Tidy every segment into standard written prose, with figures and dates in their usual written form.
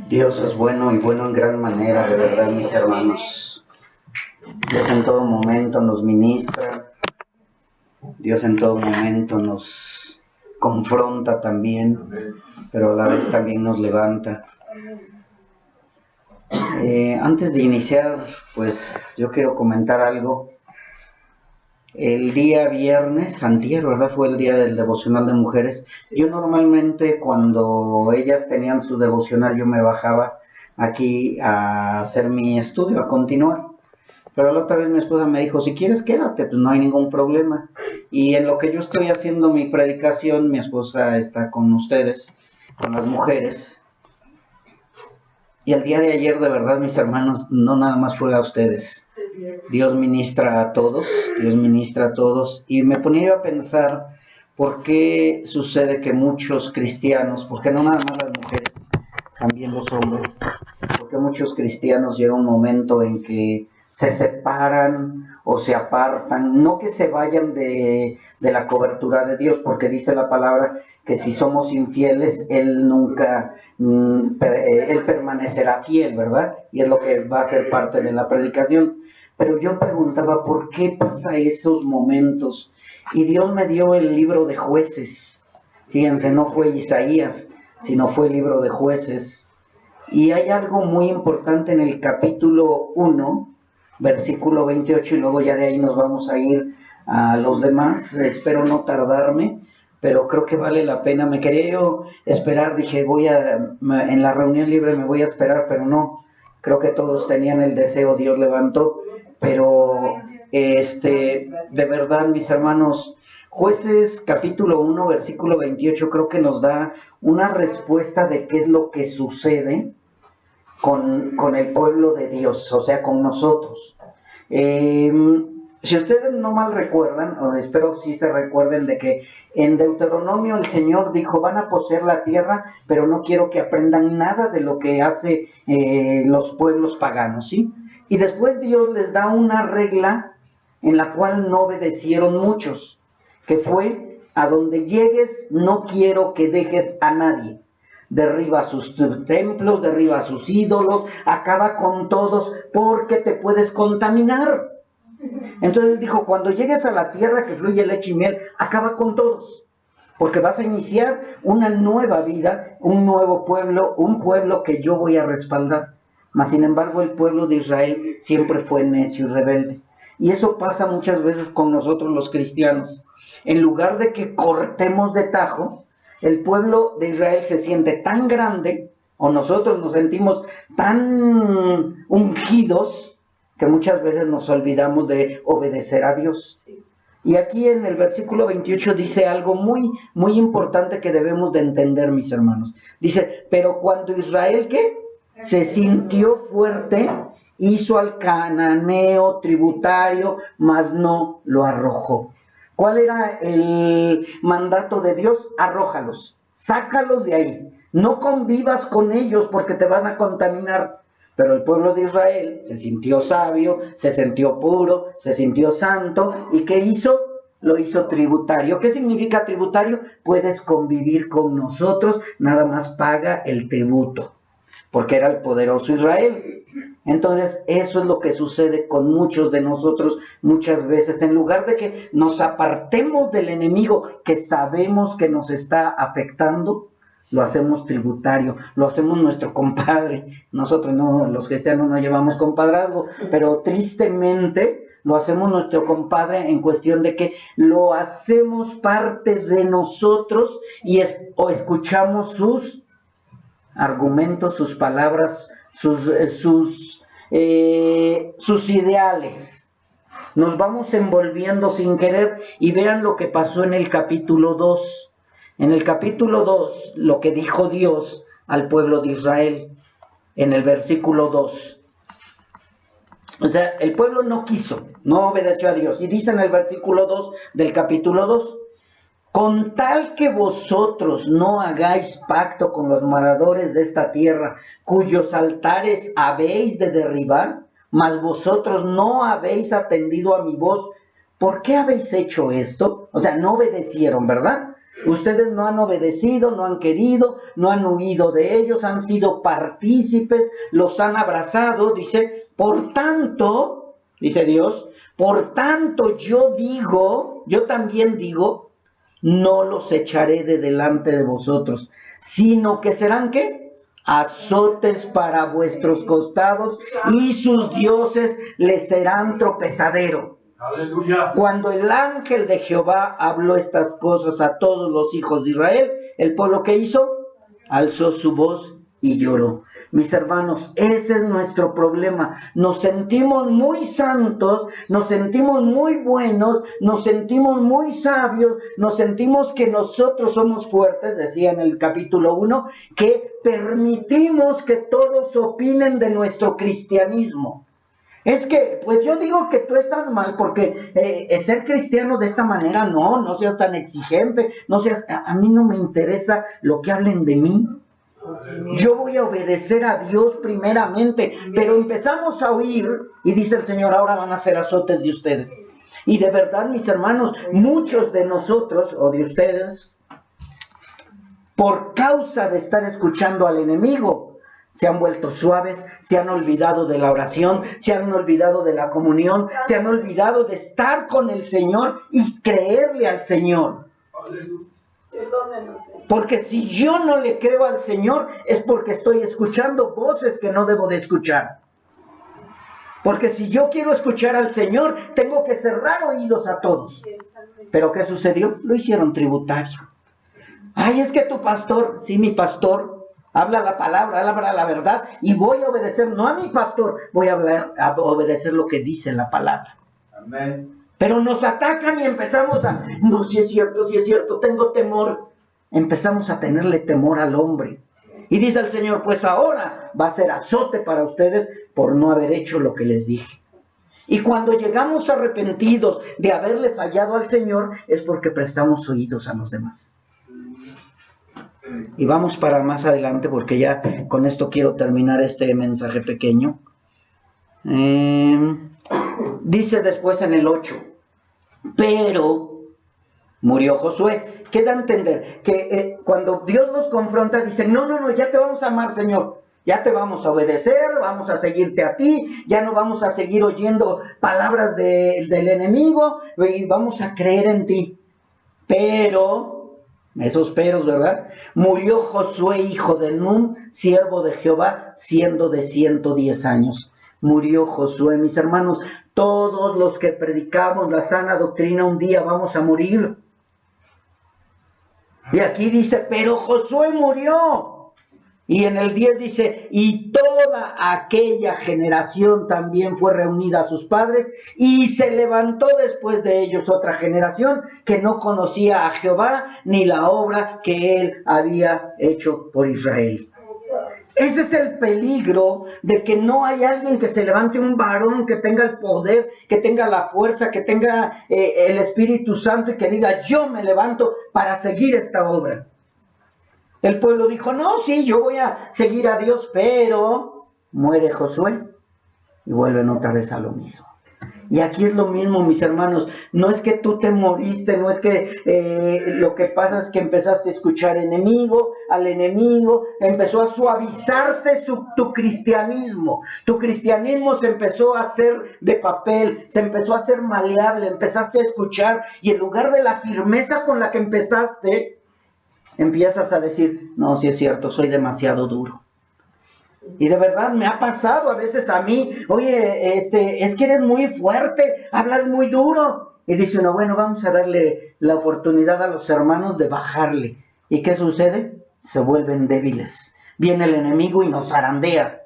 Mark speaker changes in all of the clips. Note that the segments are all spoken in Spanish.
Speaker 1: Dios es bueno y bueno en gran manera, de verdad, mis hermanos. Dios en todo momento nos ministra, Dios en todo momento nos confronta también, pero a la vez también nos levanta. Antes de iniciar, pues yo quiero comentar algo. El día viernes, antier, ¿verdad? Fue el día del devocional de mujeres. Yo normalmente cuando ellas tenían su devocional, yo me bajaba aquí a hacer mi estudio, a continuar. Pero la otra vez mi esposa me dijo, si quieres quédate, pues no hay ningún problema. Y en lo que yo estoy haciendo mi predicación, mi esposa está con ustedes, con las mujeres. Y el día de ayer, de verdad, mis hermanos, no nada más fue a ustedes. Dios ministra a todos, Dios ministra a todos. Y me ponía yo a pensar, ¿por qué sucede que muchos cristianos, porque no nada más las mujeres, también los hombres, porque muchos cristianos llega un momento en que se separan o se apartan, no que se vayan de la cobertura de Dios, porque dice la palabra que si somos infieles, Él nunca, Él permanecerá fiel, ¿verdad? Y es lo que va a ser parte de la predicación. Pero yo preguntaba, ¿por qué pasa esos momentos? Y Dios me dio el libro de Jueces. Fíjense, no fue Isaías, sino fue el libro de Jueces. Y hay algo muy importante en el capítulo 1, versículo 28, y luego ya de ahí nos vamos a ir a los demás. Espero no tardarme, pero creo que vale la pena. Me quería yo esperar, dije, en la reunión libre me voy a esperar, pero no. Creo que todos tenían el deseo, Dios levantó. Pero, de verdad, mis hermanos, Jueces capítulo 1, versículo 28, creo que nos da una respuesta de qué es lo que sucede con el pueblo de Dios, o sea, con nosotros. Si ustedes no mal recuerdan, o espero sí se recuerden de que en Deuteronomio el Señor dijo, van a poseer la tierra, pero no quiero que aprendan nada de lo que hace los pueblos paganos, ¿sí? Y después Dios les da una regla en la cual no obedecieron muchos, que fue, a donde llegues no quiero que dejes a nadie. Derriba sus templos, derriba sus ídolos, acaba con todos porque te puedes contaminar. Entonces dijo, cuando llegues a la tierra que fluye leche y miel, acaba con todos, porque vas a iniciar una nueva vida, un nuevo pueblo, un pueblo que yo voy a respaldar. Mas sin embargo el pueblo de Israel siempre fue necio y rebelde. Y eso pasa muchas veces con nosotros los cristianos. En lugar de que cortemos de tajo, el pueblo de Israel se siente tan grande, o nosotros nos sentimos tan ungidos, que muchas veces nos olvidamos de obedecer a Dios. Y aquí en el versículo 28 dice algo muy, muy importante que debemos de entender, mis hermanos. Dice, pero cuando Israel, ¿qué? Se sintió fuerte, hizo al cananeo tributario, mas no lo arrojó. ¿Cuál era el mandato de Dios? Arrójalos, sácalos de ahí. No convivas con ellos porque te van a contaminar. Pero el pueblo de Israel se sintió sabio, se sintió puro, se sintió santo. ¿Y qué hizo? Lo hizo tributario. ¿Qué significa tributario? Puedes convivir con nosotros, nada más paga el tributo, porque era el poderoso Israel. Entonces, eso es lo que sucede con muchos de nosotros muchas veces. En lugar de que nos apartemos del enemigo que sabemos que nos está afectando, lo hacemos tributario, lo hacemos nuestro compadre. Nosotros no, los cristianos no llevamos compadrazgo, pero tristemente lo hacemos nuestro compadre en cuestión de que lo hacemos parte de nosotros o escuchamos sus argumentos, sus palabras, sus ideales. Nos vamos envolviendo sin querer y vean lo que pasó en el capítulo 2. En el capítulo 2, lo que dijo Dios al pueblo de Israel, en el versículo 2. O sea, el pueblo no quiso, no obedeció a Dios. Y dice en el versículo 2 del capítulo 2, con tal que vosotros no hagáis pacto con los moradores de esta tierra, cuyos altares habéis de derribar, mas vosotros no habéis atendido a mi voz, ¿por qué habéis hecho esto? O sea, no obedecieron, ¿verdad? Ustedes no han obedecido, no han querido, no han huido de ellos, han sido partícipes, los han abrazado, dice, por tanto, dice Dios, por tanto yo también digo, no los echaré de delante de vosotros, sino que serán, ¿qué? Azotes para vuestros costados, y sus dioses les serán tropezadero. Aleluya. Cuando el ángel de Jehová habló estas cosas a todos los hijos de Israel, el pueblo que hizo, alzó su voz y lloró. Mis hermanos, ese es nuestro problema. Nos sentimos muy santos, nos sentimos muy buenos, nos sentimos muy sabios, nos sentimos que nosotros somos fuertes, decía en el capítulo 1, que permitimos que todos opinen de nuestro cristianismo. Es que, pues yo digo que tú estás mal porque ser cristiano de esta manera, no seas tan exigente, no seas, a mí no me interesa lo que hablen de mí. Yo voy a obedecer a Dios primeramente, pero empezamos a oír y dice el Señor, ahora van a ser azotes de ustedes. Y de verdad, mis hermanos, muchos de nosotros o de ustedes, por causa de estar escuchando al enemigo, se han vuelto suaves, se han olvidado de la oración, se han olvidado de la comunión, se han olvidado de estar con el Señor y creerle al Señor. Porque si yo no le creo al Señor es porque estoy escuchando voces que no debo de escuchar. Porque si yo quiero escuchar al Señor, tengo que cerrar oídos a todos. ¿Pero qué sucedió? Lo hicieron tributario. Ay, es que tu pastor, sí, mi pastor, habla la palabra, habla la verdad, y voy a obedecer, no a mi pastor, voy a obedecer lo que dice la palabra. Amén. Pero nos atacan y empezamos a, no, si es cierto, tengo temor. Empezamos a tenerle temor al hombre. Y dice el Señor, pues ahora va a ser azote para ustedes por no haber hecho lo que les dije. Y cuando llegamos arrepentidos de haberle fallado al Señor, es porque prestamos oídos a los demás. Y vamos para más adelante porque ya con esto quiero terminar este mensaje pequeño. Dice después en el 8, pero murió Josué. ¿Qué da a entender? Que cuando Dios nos confronta, dice, no, ya te vamos a amar, Señor. Ya te vamos a obedecer, vamos a seguirte a ti, ya no vamos a seguir oyendo palabras del enemigo y vamos a creer en ti. Pero, esos peros, ¿verdad? Murió Josué, hijo de Nun, siervo de Jehová, siendo de 110 años. Murió Josué, mis hermanos. Todos los que predicamos la sana doctrina un día vamos a morir. Y aquí dice, pero Josué murió. Y en el 10 dice, y toda aquella generación también fue reunida a sus padres, y se levantó después de ellos otra generación que no conocía a Jehová, ni la obra que él había hecho por Israel. Ese es el peligro de que no hay alguien que se levante, un varón que tenga el poder, que tenga la fuerza, que tenga el Espíritu Santo y que diga, yo me levanto para seguir esta obra. El pueblo dijo, no, sí, yo voy a seguir a Dios, pero muere Josué y vuelven otra vez a lo mismo. Y aquí es lo mismo, mis hermanos, no es que tú te moriste, no es que lo que pasa es que empezaste a escuchar al enemigo, empezó a suavizarte tu cristianismo se empezó a hacer de papel, se empezó a hacer maleable, empezaste a escuchar y en lugar de la firmeza con la que empezaste, empiezas a decir, no, sí es cierto, soy demasiado duro. Y de verdad me ha pasado a veces a mí, oye, es que eres muy fuerte, hablas muy duro. Y dice uno, bueno, vamos a darle la oportunidad a los hermanos de bajarle. ¿Y qué sucede? Se vuelven débiles. Viene el enemigo y nos zarandea.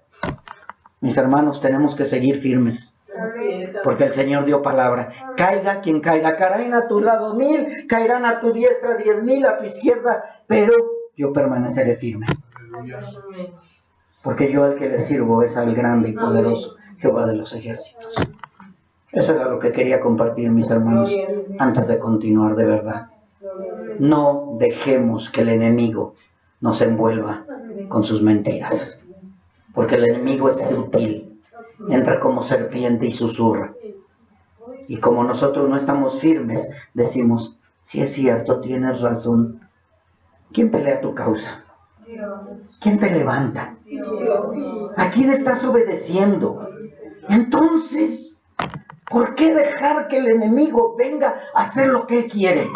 Speaker 1: Mis hermanos, tenemos que seguir firmes. Porque el Señor dio palabra. Caiga quien caiga, caerán a tu lado 1000, caerán a tu diestra 10,000, a tu izquierda, pero yo permaneceré firme. Porque yo al que le sirvo es al grande y poderoso Jehová de los ejércitos. Eso era lo que quería compartir, mis hermanos, antes de continuar de verdad. No dejemos que el enemigo nos envuelva con sus mentiras. Porque el enemigo es sutil, entra como serpiente y susurra. Y como nosotros no estamos firmes, decimos, sí es cierto, tienes razón, ¿Quién pelea tu causa? ¿Quién te levanta? ¿A quién estás obedeciendo? Entonces, ¿por qué dejar que el enemigo venga a hacer lo que él quiere?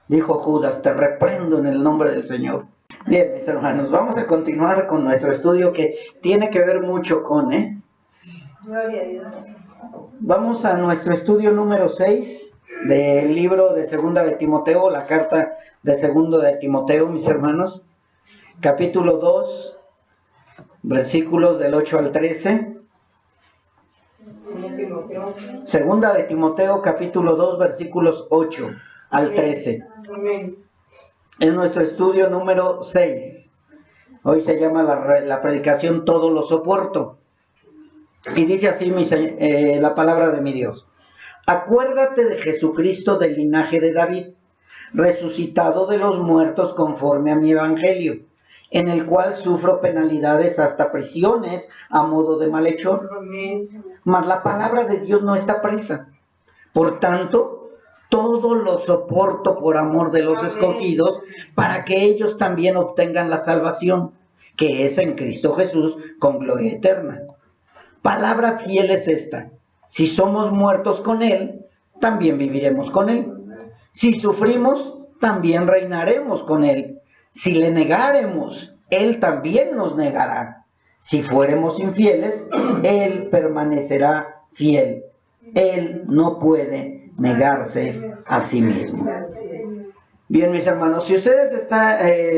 Speaker 1: Dijo Judas, te reprendo en el nombre del Señor. Bien, mis hermanos, vamos a continuar con nuestro estudio que tiene que ver mucho con,
Speaker 2: Gloria a Dios.
Speaker 1: Vamos a nuestro estudio número 6 del libro de Segunda de Timoteo, la carta de Segundo de Timoteo, mis hermanos. Capítulo 2, versículos del 8 al 13. Segunda de Timoteo, capítulo 2, versículos 8 al 13. Es nuestro estudio número 6. Hoy se llama la predicación Todo lo soporto. Y dice así la palabra de mi Dios. Acuérdate de Jesucristo del linaje de David, resucitado de los muertos conforme a mi evangelio, en el cual sufro penalidades hasta prisiones a modo de malhechor. Mas la palabra de Dios no está presa. Por tanto, todo lo soporto por amor de los escogidos, para que ellos también obtengan la salvación, que es en Cristo Jesús, con gloria eterna. Palabra fiel es esta: si somos muertos con Él, también viviremos con Él. Si sufrimos, también reinaremos con Él. Si le negáremos, Él también nos negará. Si fuéremos infieles, Él permanecerá fiel. Él no puede negarse a sí mismo. Bien, mis hermanos, si ustedes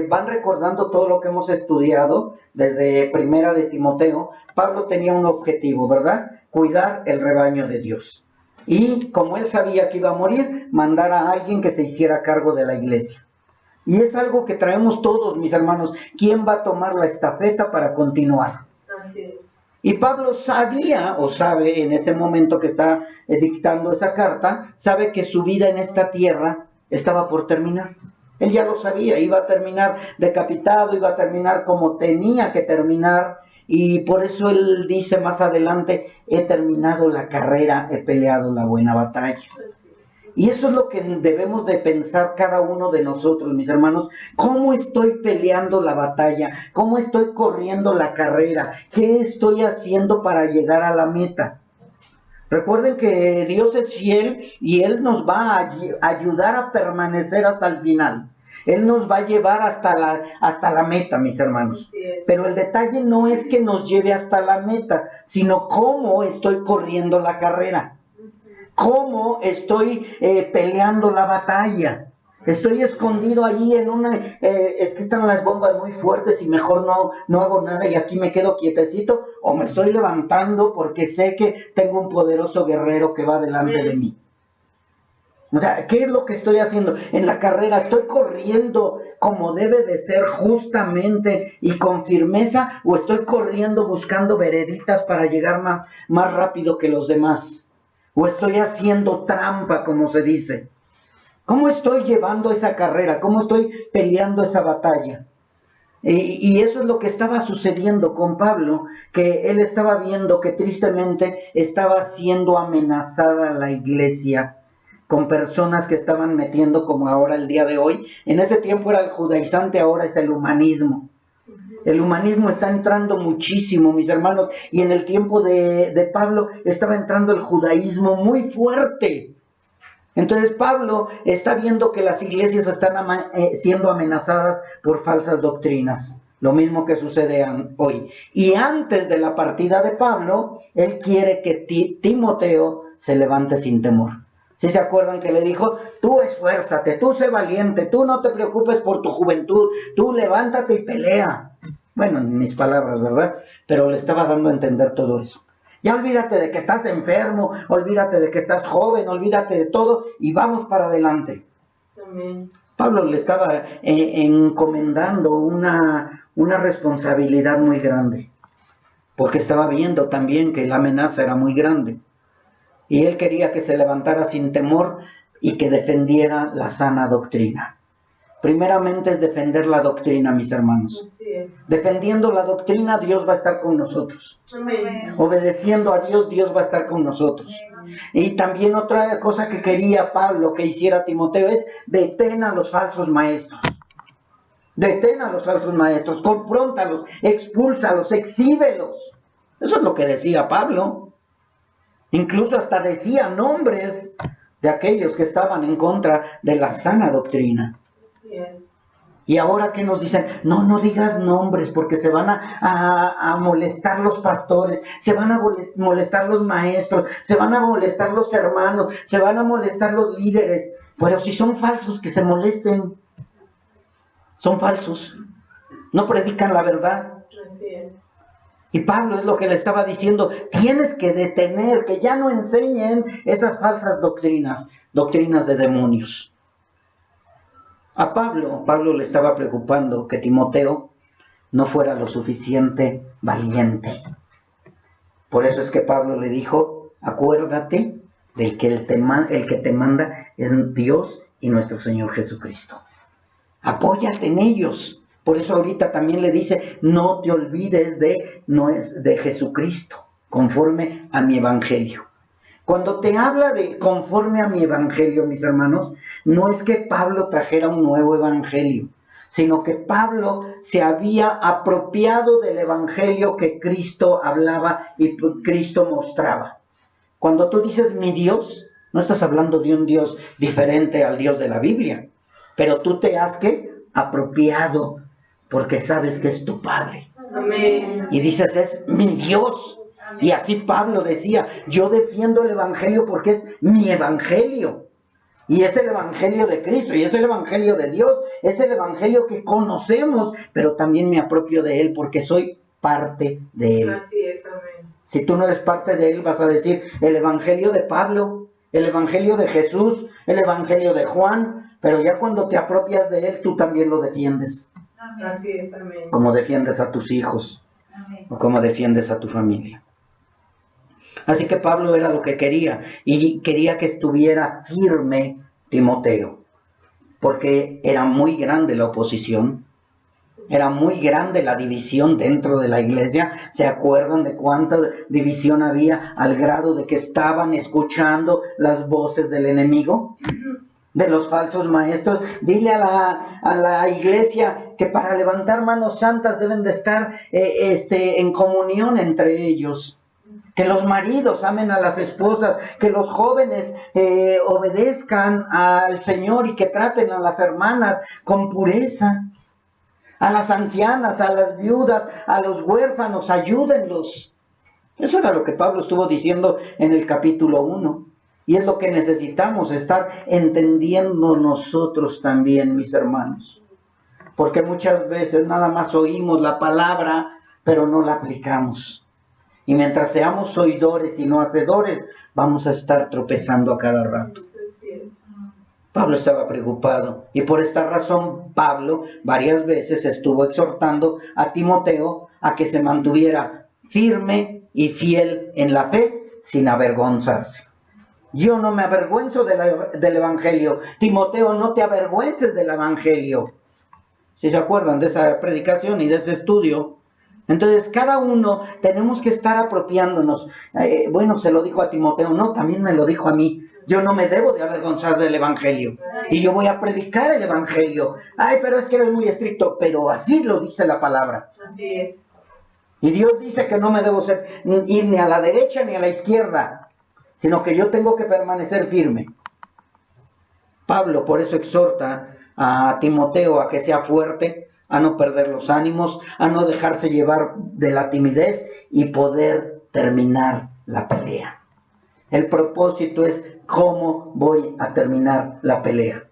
Speaker 1: van recordando todo lo que hemos estudiado desde Primera de Timoteo, Pablo tenía un objetivo, ¿verdad? Cuidar el rebaño de Dios. Y como él sabía que iba a morir, mandar a alguien que se hiciera cargo de la iglesia. Y es algo que traemos todos, mis hermanos. ¿Quién va a tomar la estafeta para continuar? Y Pablo sabía, o sabe en ese momento que está dictando esa carta, sabe que su vida en esta tierra estaba por terminar. Él ya lo sabía, iba a terminar decapitado, iba a terminar como tenía que terminar. Y por eso él dice más adelante, he terminado la carrera, he peleado la buena batalla. Y eso es lo que debemos de pensar cada uno de nosotros, mis hermanos. ¿Cómo estoy peleando la batalla? ¿Cómo estoy corriendo la carrera? ¿Qué estoy haciendo para llegar a la meta? Recuerden que Dios es fiel y Él nos va a ayudar a permanecer hasta el final. Él nos va a llevar hasta la meta, mis hermanos. Pero el detalle no es que nos lleve hasta la meta, sino cómo estoy corriendo la carrera. Cómo estoy peleando la batalla. Estoy escondido ahí en es que están las bombas muy fuertes y mejor no hago nada y aquí me quedo quietecito, o me estoy levantando porque sé que tengo un poderoso guerrero que va delante de mí. O sea, ¿qué es lo que estoy haciendo en la carrera? ¿Estoy corriendo como debe de ser justamente y con firmeza, o estoy corriendo buscando vereditas para llegar más rápido que los demás? ¿O estoy haciendo trampa, como se dice? ¿Cómo estoy llevando esa carrera? ¿Cómo estoy peleando esa batalla? Y eso es lo que estaba sucediendo con Pablo, que él estaba viendo que tristemente estaba siendo amenazada la iglesia con personas que estaban metiendo, como ahora el día de hoy. En ese tiempo era el judaizante, ahora es el humanismo. El humanismo está entrando muchísimo, mis hermanos, y en el tiempo de Pablo estaba entrando el judaísmo muy fuerte. Entonces Pablo está viendo que las iglesias están siendo amenazadas por falsas doctrinas, lo mismo que sucede hoy. Y antes de la partida de Pablo, él quiere que Timoteo se levante sin temor. ¿Sí se acuerdan que le dijo? Tú esfuérzate, tú sé valiente, tú no te preocupes por tu juventud, tú levántate y pelea. Bueno, en mis palabras, ¿verdad? Pero le estaba dando a entender todo eso. Ya olvídate de que estás enfermo, olvídate de que estás joven, olvídate de todo y vamos para adelante.
Speaker 2: Amén.
Speaker 1: Pablo le estaba encomendando una responsabilidad muy grande, porque estaba viendo también que la amenaza era muy grande. Y él quería que se levantara sin temor y que defendiera la sana doctrina. Primeramente es defender la doctrina, mis hermanos. Defendiendo la doctrina, Dios va a estar con nosotros.
Speaker 2: Amén.
Speaker 1: Obedeciendo a Dios, Dios va a estar con nosotros. Y también otra cosa que quería Pablo que hiciera Timoteo es detén a los falsos maestros. Detén a los falsos maestros, confróntalos, expúlsalos, exhíbelos. Eso es lo que decía Pablo. Incluso hasta decía nombres de aquellos que estaban en contra de la sana doctrina. Y ahora que nos dicen, no digas nombres porque se van a molestar los pastores, se van a molestar los maestros, se van a molestar los hermanos, se van a molestar los líderes. Pero si son falsos, que se molesten. Son falsos. No predican la verdad. Y Pablo es lo que le estaba diciendo, tienes que detener, que ya no enseñen esas falsas doctrinas de demonios. A Pablo le estaba preocupando que Timoteo no fuera lo suficiente valiente. Por eso es que Pablo le dijo, acuérdate del que el que te manda es Dios y nuestro Señor Jesucristo. Apóyate en ellos. Por eso ahorita también le dice, no te olvides de Jesucristo, conforme a mi evangelio. Cuando te habla de conforme a mi evangelio, mis hermanos, no es que Pablo trajera un nuevo evangelio, sino que Pablo se había apropiado del evangelio que Cristo hablaba y Cristo mostraba. Cuando tú dices mi Dios, no estás hablando de un Dios diferente al Dios de la Biblia, pero tú te has apropiado porque sabes que es tu Padre.
Speaker 2: Amén.
Speaker 1: Y dices, es mi Dios. Amén. Y así Pablo decía, yo defiendo el evangelio porque es mi evangelio. Y es el evangelio de Cristo, y es el evangelio de Dios, es el evangelio que conocemos, pero también me apropio de él porque soy parte de él.
Speaker 2: Así es, amén.
Speaker 1: Si tú no eres parte de él, vas a decir el evangelio de Pablo, el evangelio de Jesús, el evangelio de Juan, pero ya cuando te apropias de él, tú también lo defiendes.
Speaker 2: Así es, amén.
Speaker 1: Como defiendes a tus hijos, amén, o como defiendes a tu familia. Así que Pablo era lo que quería, y quería que estuviera firme Timoteo, porque era muy grande la oposición, era muy grande la división dentro de la iglesia. ¿Se acuerdan de cuánta división había al grado de que estaban escuchando las voces del enemigo? De los falsos maestros. Dile a la iglesia que para levantar manos santas deben de estar en comunión entre ellos. Que los maridos amen a las esposas, que los jóvenes obedezcan al Señor y que traten a las hermanas con pureza. A las ancianas, a las viudas, a los huérfanos, ayúdenlos. Eso era lo que Pablo estuvo diciendo en el capítulo 1. Y es lo que necesitamos estar entendiendo nosotros también, mis hermanos. Porque muchas veces nada más oímos la palabra, pero no la aplicamos. Y mientras seamos oidores y no hacedores, vamos a estar tropezando a cada rato. Pablo estaba preocupado. Y por esta razón, Pablo varias veces estuvo exhortando a Timoteo a que se mantuviera firme y fiel en la fe, sin avergonzarse. Yo no me avergüenzo del evangelio. Timoteo, no te avergüences del evangelio. Si se acuerdan de esa predicación y de ese estudio. Entonces, cada uno tenemos que estar apropiándonos. Bueno, se lo dijo a Timoteo, no, también me lo dijo a mí. Yo no me debo de avergonzar del evangelio. Y yo voy a predicar el evangelio. Ay, pero es que eres muy estricto. Pero así lo dice la palabra.
Speaker 2: Así es.
Speaker 1: Y Dios dice que no me debo ir ni a la derecha ni a la izquierda, sino que yo tengo que permanecer firme. Pablo por eso exhorta a Timoteo a que sea fuerte, a no perder los ánimos, a no dejarse llevar de la timidez y poder terminar la pelea. El propósito es cómo voy a terminar la pelea.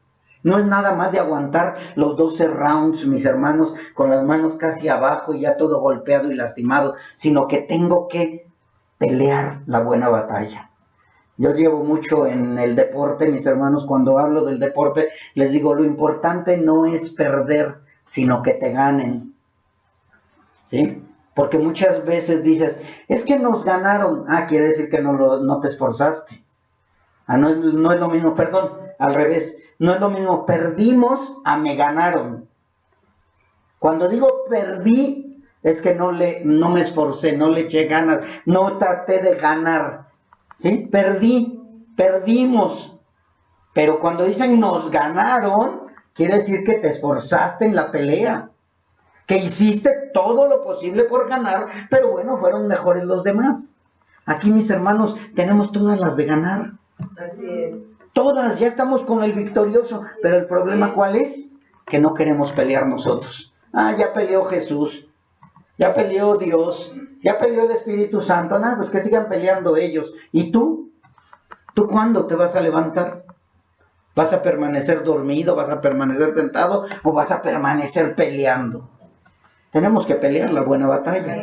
Speaker 1: No es nada más de aguantar los 12 rounds, mis hermanos, con las manos casi abajo y ya todo golpeado y lastimado, sino que tengo que pelear la buena batalla. Yo llevo mucho en el deporte, mis hermanos, cuando hablo del deporte, les digo, lo importante no es perder, sino que te ganen. ¿Sí? Porque muchas veces dices, es que nos ganaron. Ah, quiere decir que no te esforzaste. Ah, no es lo mismo, perdón, al revés. No es lo mismo, perdimos a me ganaron. Cuando digo perdí, es que no me esforcé, no le eché ganas, no traté de ganar. ¿Sí? Perdimos. Pero cuando dicen nos ganaron, quiere decir que te esforzaste en la pelea, que hiciste todo lo posible por ganar, pero bueno, fueron mejores los demás. Aquí, mis hermanos, tenemos todas las de ganar.
Speaker 2: Así es.
Speaker 1: Todas, ya estamos con el victorioso, pero el problema ¿cuál es? Que no queremos pelear nosotros. Ah, ya peleó Jesús, ya peleó Dios, ya peleó el Espíritu Santo. Nada, pues que sigan peleando ellos. ¿Y tú? ¿Tú cuándo te vas a levantar? ¿Vas a permanecer dormido? ¿Vas a permanecer sentado? ¿O vas a permanecer peleando? Tenemos que pelear la buena batalla.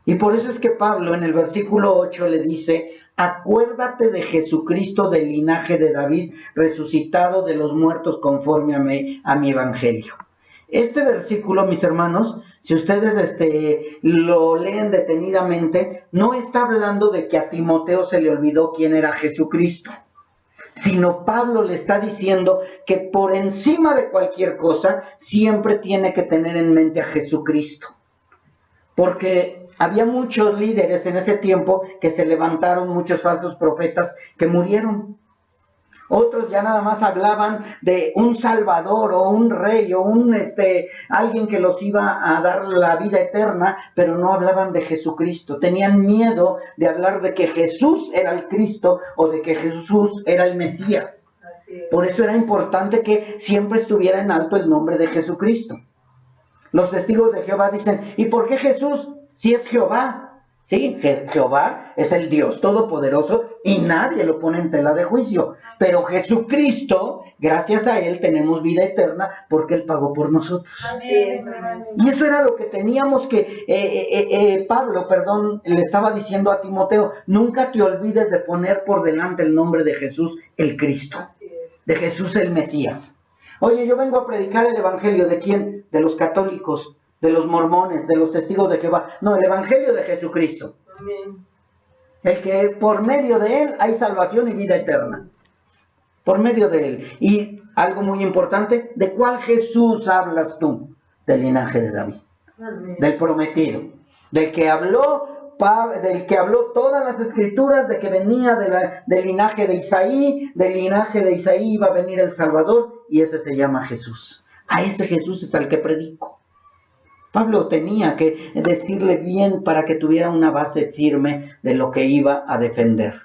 Speaker 1: Y por eso es que Pablo en el versículo 8 le dice: acuérdate de Jesucristo del linaje de David, resucitado de los muertos conforme a mi evangelio. Este versículo, mis hermanos, si ustedes lo leen detenidamente, no está hablando de que a Timoteo se le olvidó quién era Jesucristo, sino Pablo le está diciendo que por encima de cualquier cosa siempre tiene que tener en mente a Jesucristo. Porque había muchos líderes en ese tiempo que se levantaron, muchos falsos profetas que murieron. Otros ya nada más hablaban de un salvador o un rey o alguien que los iba a dar la vida eterna, pero no hablaban de Jesucristo. Tenían miedo de hablar de que Jesús era el Cristo o de que Jesús era el Mesías. Por eso era importante que siempre estuviera en alto el nombre de Jesucristo. Los testigos de Jehová dicen: ¿y por qué Jesús? Si es Jehová. Sí, Jehová es el Dios Todopoderoso y nadie lo pone en tela de juicio. Pero Jesucristo, gracias a Él tenemos vida eterna porque Él pagó por nosotros. Y eso era lo que teníamos que, Pablo, le estaba diciendo a Timoteo: nunca te olvides de poner por delante el nombre de Jesús el Cristo, de Jesús el Mesías. Oye, yo vengo a predicar el evangelio, ¿de quién? De los católicos, de los mormones, de los testigos de Jehová. No, el evangelio de Jesucristo.
Speaker 2: Amén.
Speaker 1: El que por medio de Él hay salvación y vida eterna. Por medio de Él. Y algo muy importante: ¿de cuál Jesús hablas tú? Del linaje de David.
Speaker 2: Amén.
Speaker 1: Del prometido. Del que habló todas las escrituras, de que venía del linaje de Isaí. Del linaje de Isaí iba a venir el Salvador, y ese se llama Jesús. A ese Jesús es al que predico. Pablo tenía que decirle bien para que tuviera una base firme de lo que iba a defender.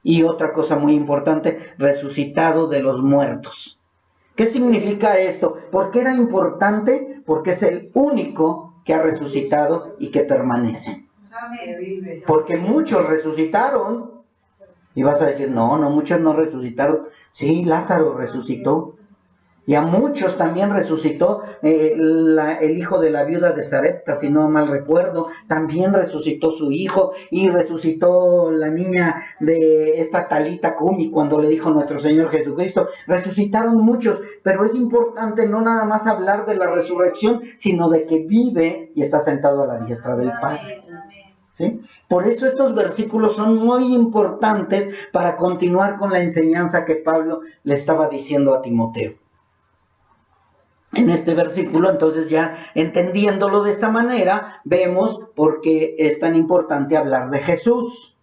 Speaker 1: Y otra cosa muy importante: resucitado de los muertos. ¿Qué significa esto? ¿Por qué era importante? Porque es el único que ha resucitado y que permanece. Porque muchos resucitaron. Y vas a decir: no, muchos no resucitaron. Sí, Lázaro resucitó. Y a muchos también resucitó el hijo de la viuda de Sarepta, si no mal recuerdo. También resucitó su hijo, y resucitó la niña de esta Talita Cumi cuando le dijo nuestro Señor Jesucristo. Resucitaron muchos, pero es importante no nada más hablar de la resurrección, sino de que vive y está sentado a la diestra del Padre. ¿Sí? Por eso estos versículos son muy importantes para continuar con la enseñanza que Pablo le estaba diciendo a Timoteo. En este versículo, entonces, ya entendiéndolo de esta manera, vemos por qué es tan importante hablar de Jesús.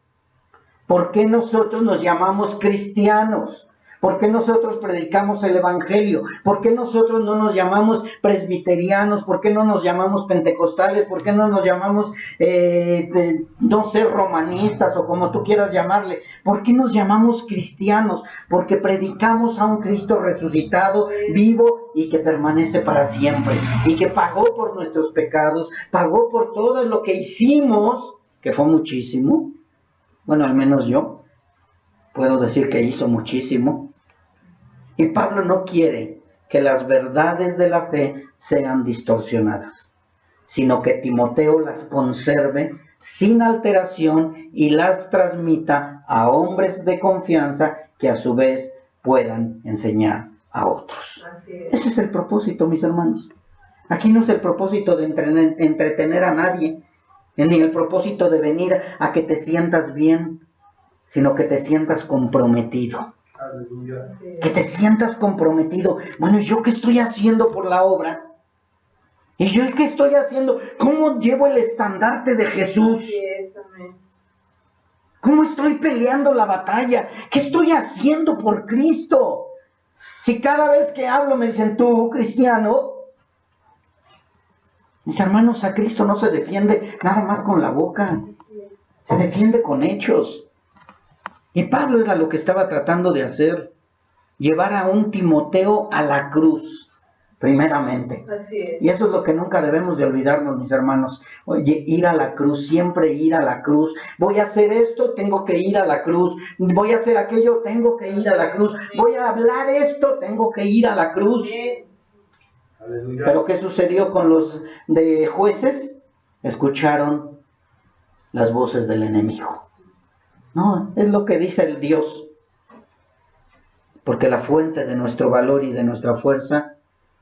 Speaker 1: ¿Por qué nosotros nos llamamos cristianos? ¿Por qué nosotros predicamos el evangelio? ¿Por qué nosotros no nos llamamos presbiterianos? ¿Por qué no nos llamamos pentecostales? ¿Por qué no nos llamamos, romanistas o como tú quieras llamarle? ¿Por qué nos llamamos cristianos? Porque predicamos a un Cristo resucitado, vivo y que permanece para siempre. Y que pagó por nuestros pecados, pagó por todo lo que hicimos, que fue muchísimo. Bueno, al menos yo puedo decir que hizo muchísimo. Y Pablo no quiere que las verdades de la fe sean distorsionadas, sino que Timoteo las conserve sin alteración y las transmita a hombres de confianza que a su vez puedan enseñar a otros. Ese es el propósito, mis hermanos. Aquí no es el propósito de entretener a nadie, ni el propósito de venir a que te sientas bien, sino que te sientas comprometido. Aleluya. Que te sientas comprometido. Bueno, ¿yo qué estoy haciendo por la obra? ¿Y yo qué estoy haciendo? ¿Cómo llevo el estandarte de Jesús? ¿Cómo estoy peleando la batalla? ¿Qué estoy haciendo por Cristo? Si cada vez que hablo me dicen tú, cristiano, mis hermanos, a Cristo no se defiende nada más con la boca, se defiende con hechos. Y Pablo era lo que estaba tratando de hacer, llevar a un Timoteo a la cruz, primeramente.
Speaker 2: Así es.
Speaker 1: Y eso es lo que nunca debemos de olvidarnos, mis hermanos. Oye, ir a la cruz, siempre ir a la cruz. Voy a hacer esto, tengo que ir a la cruz. Voy a hacer aquello, tengo que ir a la cruz. Voy a hablar esto, tengo que ir a la cruz. Pero ¿qué sucedió con los de jueces? Escucharon las voces del enemigo. No, es lo que dice el Dios. Porque la fuente de nuestro valor y de nuestra fuerza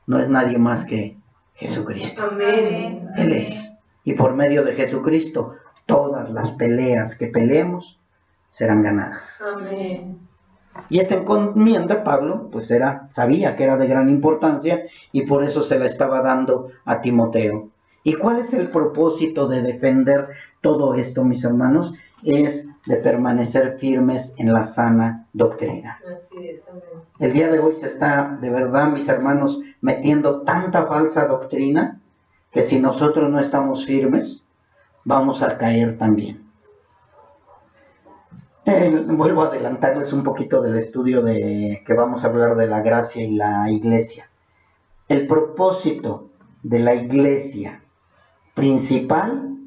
Speaker 1: no es nadie más que Jesucristo.
Speaker 2: Amén.
Speaker 1: Él es. Y por medio de Jesucristo, todas las peleas que peleemos serán ganadas.
Speaker 2: Amén.
Speaker 1: Y esta encomienda, Pablo, pues sabía que era de gran importancia y por eso se la estaba dando a Timoteo. ¿Y cuál es el propósito de defender todo esto, mis hermanos? Es de permanecer firmes en la sana doctrina.
Speaker 2: Así es. Amén.
Speaker 1: El día de hoy se está, de verdad, mis hermanos, metiendo tanta falsa doctrina que si nosotros no estamos firmes, vamos a caer también. Vuelvo a adelantarles un poquito del estudio que vamos a hablar de la gracia y la iglesia. El propósito de la iglesia principal,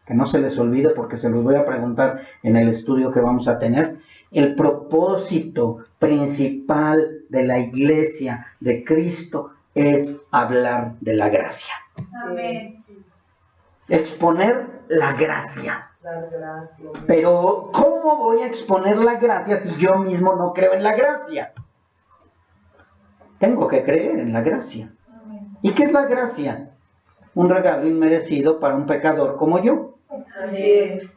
Speaker 1: que no se les olvide porque se los voy a preguntar en el estudio que vamos a tener, el propósito principal de la iglesia de Cristo es hablar de la gracia.
Speaker 2: Amén.
Speaker 1: Exponer la gracia.
Speaker 2: Dar gracias.
Speaker 1: Pero, ¿cómo voy a exponer la gracia si yo mismo no creo en la gracia? Tengo que creer en la gracia. ¿Y qué es la gracia? Un regalo inmerecido para un pecador como yo.
Speaker 2: Así es.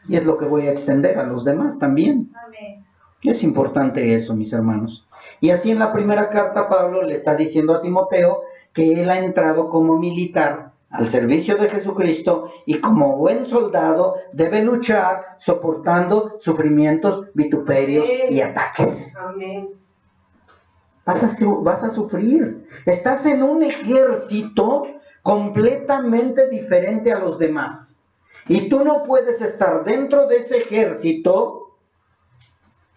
Speaker 1: Y es lo que voy a extender a los demás también.
Speaker 2: Amén.
Speaker 1: Y es importante eso, mis hermanos. Y así en la primera carta Pablo le está diciendo a Timoteo que él ha entrado como militar al servicio de Jesucristo y como buen soldado debe luchar soportando sufrimientos, vituperios y ataques.
Speaker 2: Amén.
Speaker 1: Vas a sufrir. Estás en un ejército completamente diferente a los demás. Y tú no puedes estar dentro de ese ejército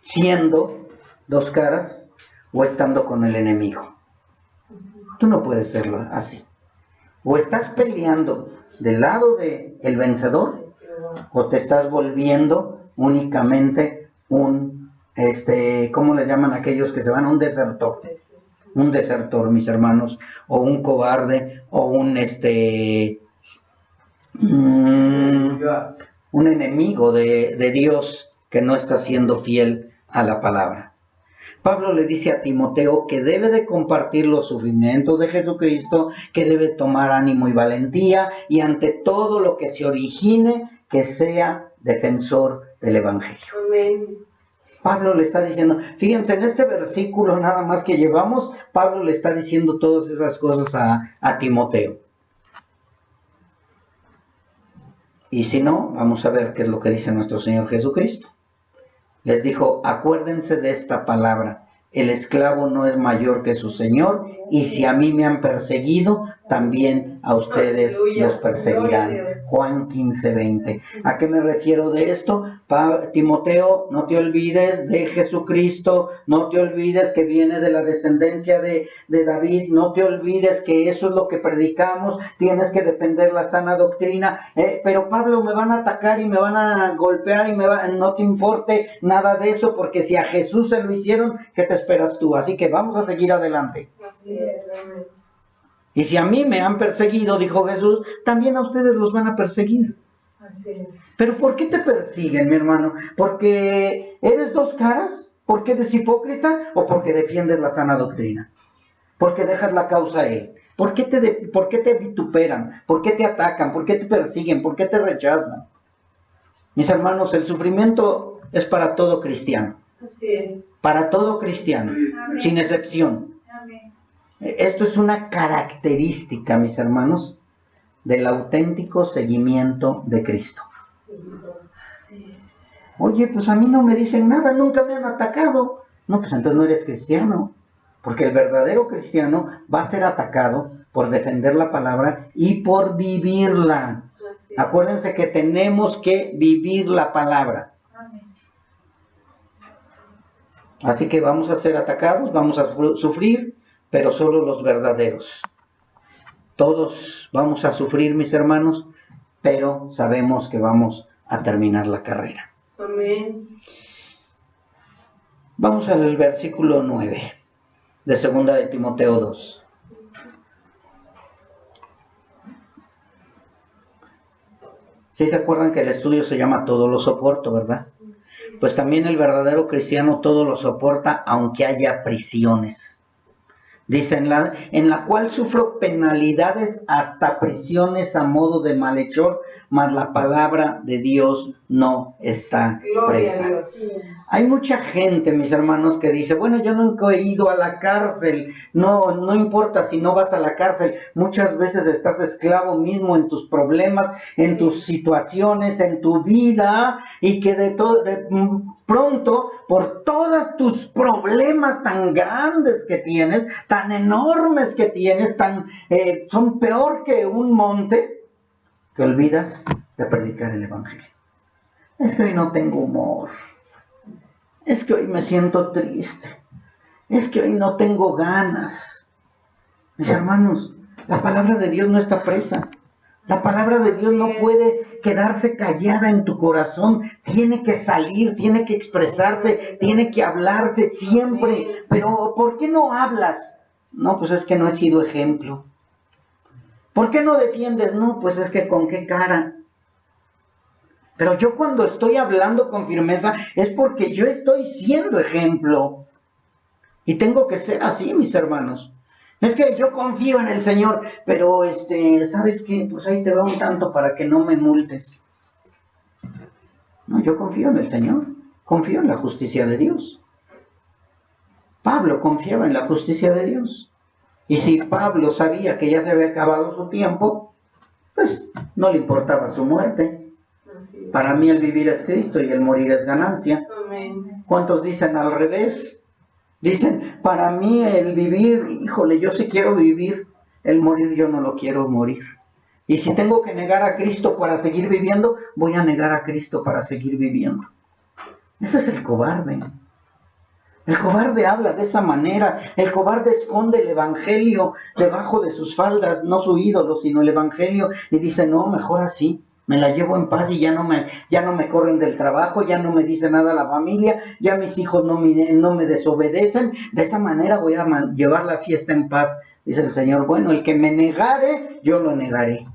Speaker 1: siendo dos caras o estando con el enemigo. Tú no puedes serlo así. O estás peleando del lado del vencedor o te estás volviendo únicamente un, ¿cómo le llaman aquellos que se van? Un desertor. Un desertor, mis hermanos, o un cobarde, o un enemigo de Dios que no está siendo fiel a la palabra. Pablo le dice a Timoteo que debe de compartir los sufrimientos de Jesucristo, que debe tomar ánimo y valentía, y ante todo lo que se origine, que sea defensor del Evangelio.
Speaker 2: Amén.
Speaker 1: Pablo le está diciendo, fíjense, en este versículo nada más que llevamos, Pablo le está diciendo todas esas cosas a Timoteo. Y si no, vamos a ver qué es lo que dice nuestro Señor Jesucristo. Les dijo, acuérdense de esta palabra, el esclavo no es mayor que su Señor, y si a mí me han perseguido, también a ustedes los perseguirán. Juan 15:20. ¿A qué me refiero de esto? Timoteo, no te olvides de Jesucristo, no te olvides que viene de la descendencia de David, no te olvides que eso es lo que predicamos, tienes que defender la sana doctrina, pero Pablo, me van a atacar y me van a golpear y no te importe nada de eso, porque si a Jesús se lo hicieron, ¿qué te esperas tú? Así que vamos a seguir adelante.
Speaker 2: Así es. Amén.
Speaker 1: Y si a mí me han perseguido, dijo Jesús, también a ustedes los van a perseguir.
Speaker 2: Así es.
Speaker 1: ¿Pero por qué te persiguen, mi hermano? ¿Porque eres dos caras? ¿Porque eres hipócrita? ¿O porque defiendes la sana doctrina? ¿Porque dejas la causa a él? ¿Por qué te vituperan? ¿Por qué te atacan? ¿Por qué te persiguen? ¿Por qué te rechazan? Mis hermanos, el sufrimiento es para todo cristiano.
Speaker 2: Así es.
Speaker 1: Para todo cristiano,
Speaker 2: Amén.
Speaker 1: sin excepción.
Speaker 2: Amén.
Speaker 1: Esto es una característica, mis hermanos, del auténtico seguimiento de Cristo.
Speaker 2: Así es.
Speaker 1: Oye, pues a mí no me dicen nada, nunca me han atacado. No, pues entonces no eres cristiano, Porque el verdadero cristiano va a ser atacado por defender la palabra y por vivirla. Acuérdense que tenemos que vivir la palabra. Así que vamos a ser atacados, vamos a sufrir, pero solo los verdaderos. Todos vamos a sufrir, mis hermanos, pero sabemos que vamos a terminar la carrera.
Speaker 2: Amén.
Speaker 1: Vamos al versículo 9 de 2 de Timoteo 2. ¿Sí se acuerdan que el estudio se llama Todo lo soporto, verdad? Pues también el verdadero cristiano todo lo soporta, aunque haya prisiones. Dice, en la cual sufro penalidades hasta prisiones a modo de malhechor, mas la palabra de Dios no está presa. Hay mucha gente, mis hermanos, que dice, bueno, yo nunca he ido a la cárcel, no importa si no vas a la cárcel, muchas veces estás esclavo mismo en tus problemas, en tus situaciones, en tu vida, y que de pronto, por todos tus problemas tan grandes que tienes, tan enormes que tienes, son peor que un monte, que olvidas de predicar el evangelio. Es que hoy no tengo humor. Es que hoy me siento triste. Es que hoy no tengo ganas. Mis hermanos, la palabra de Dios no está presa. La palabra de Dios no puede quedarse callada en tu corazón. Tiene que salir, tiene que expresarse, tiene que hablarse siempre. Pero ¿por qué no hablas? No, pues es que no he sido ejemplo. ¿Por qué no defiendes? No, pues es que ¿con qué cara? Pero yo cuando estoy hablando con firmeza es porque yo estoy siendo ejemplo. Y tengo que ser así, mis hermanos. Es que yo confío en el Señor, pero ¿sabes qué? Pues ahí te va un tanto para que no me multes. No, yo confío en el Señor. Confío en la justicia de Dios. Pablo confiaba en la justicia de Dios. Y si Pablo sabía que ya se había acabado su tiempo, pues no le importaba su muerte. Para mí el vivir es Cristo y el morir es ganancia.
Speaker 2: Amén.
Speaker 1: ¿Cuántos dicen al revés? Dicen, para mí el vivir, híjole, yo sí quiero vivir, el morir yo no lo quiero morir. Y si tengo que negar a Cristo para seguir viviendo, voy a negar a Cristo para seguir viviendo. Ese es el cobarde. El cobarde habla de esa manera. El cobarde esconde el evangelio debajo de sus faldas, no su ídolo, sino el evangelio, y dice, no, mejor así. Me la llevo en paz y ya no me corren del trabajo, ya no me dice nada la familia, ya mis hijos no me desobedecen. De esa manera voy a llevar la fiesta en paz. Dice el Señor, bueno, el que me negare, yo lo negaré.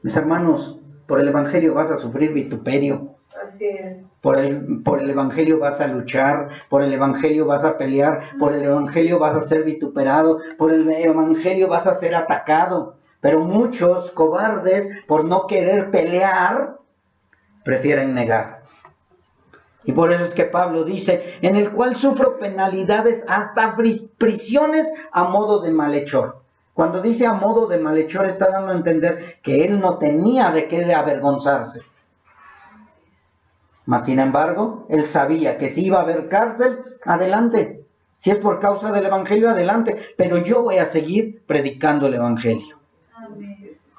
Speaker 1: Mis hermanos, por el evangelio vas a sufrir vituperio.
Speaker 2: Así es.
Speaker 1: Por el evangelio vas a luchar, por el evangelio vas a pelear, por el evangelio vas a ser vituperado, por el evangelio vas a ser atacado. Pero muchos cobardes, por no querer pelear, prefieren negar. Y por eso es que Pablo dice, en el cual sufro penalidades hasta prisiones a modo de malhechor. Cuando dice a modo de malhechor, está dando a entender que él no tenía de qué avergonzarse. Mas sin embargo, él sabía que si iba a haber cárcel, adelante. Si es por causa del evangelio, adelante. Pero yo voy a seguir predicando el evangelio.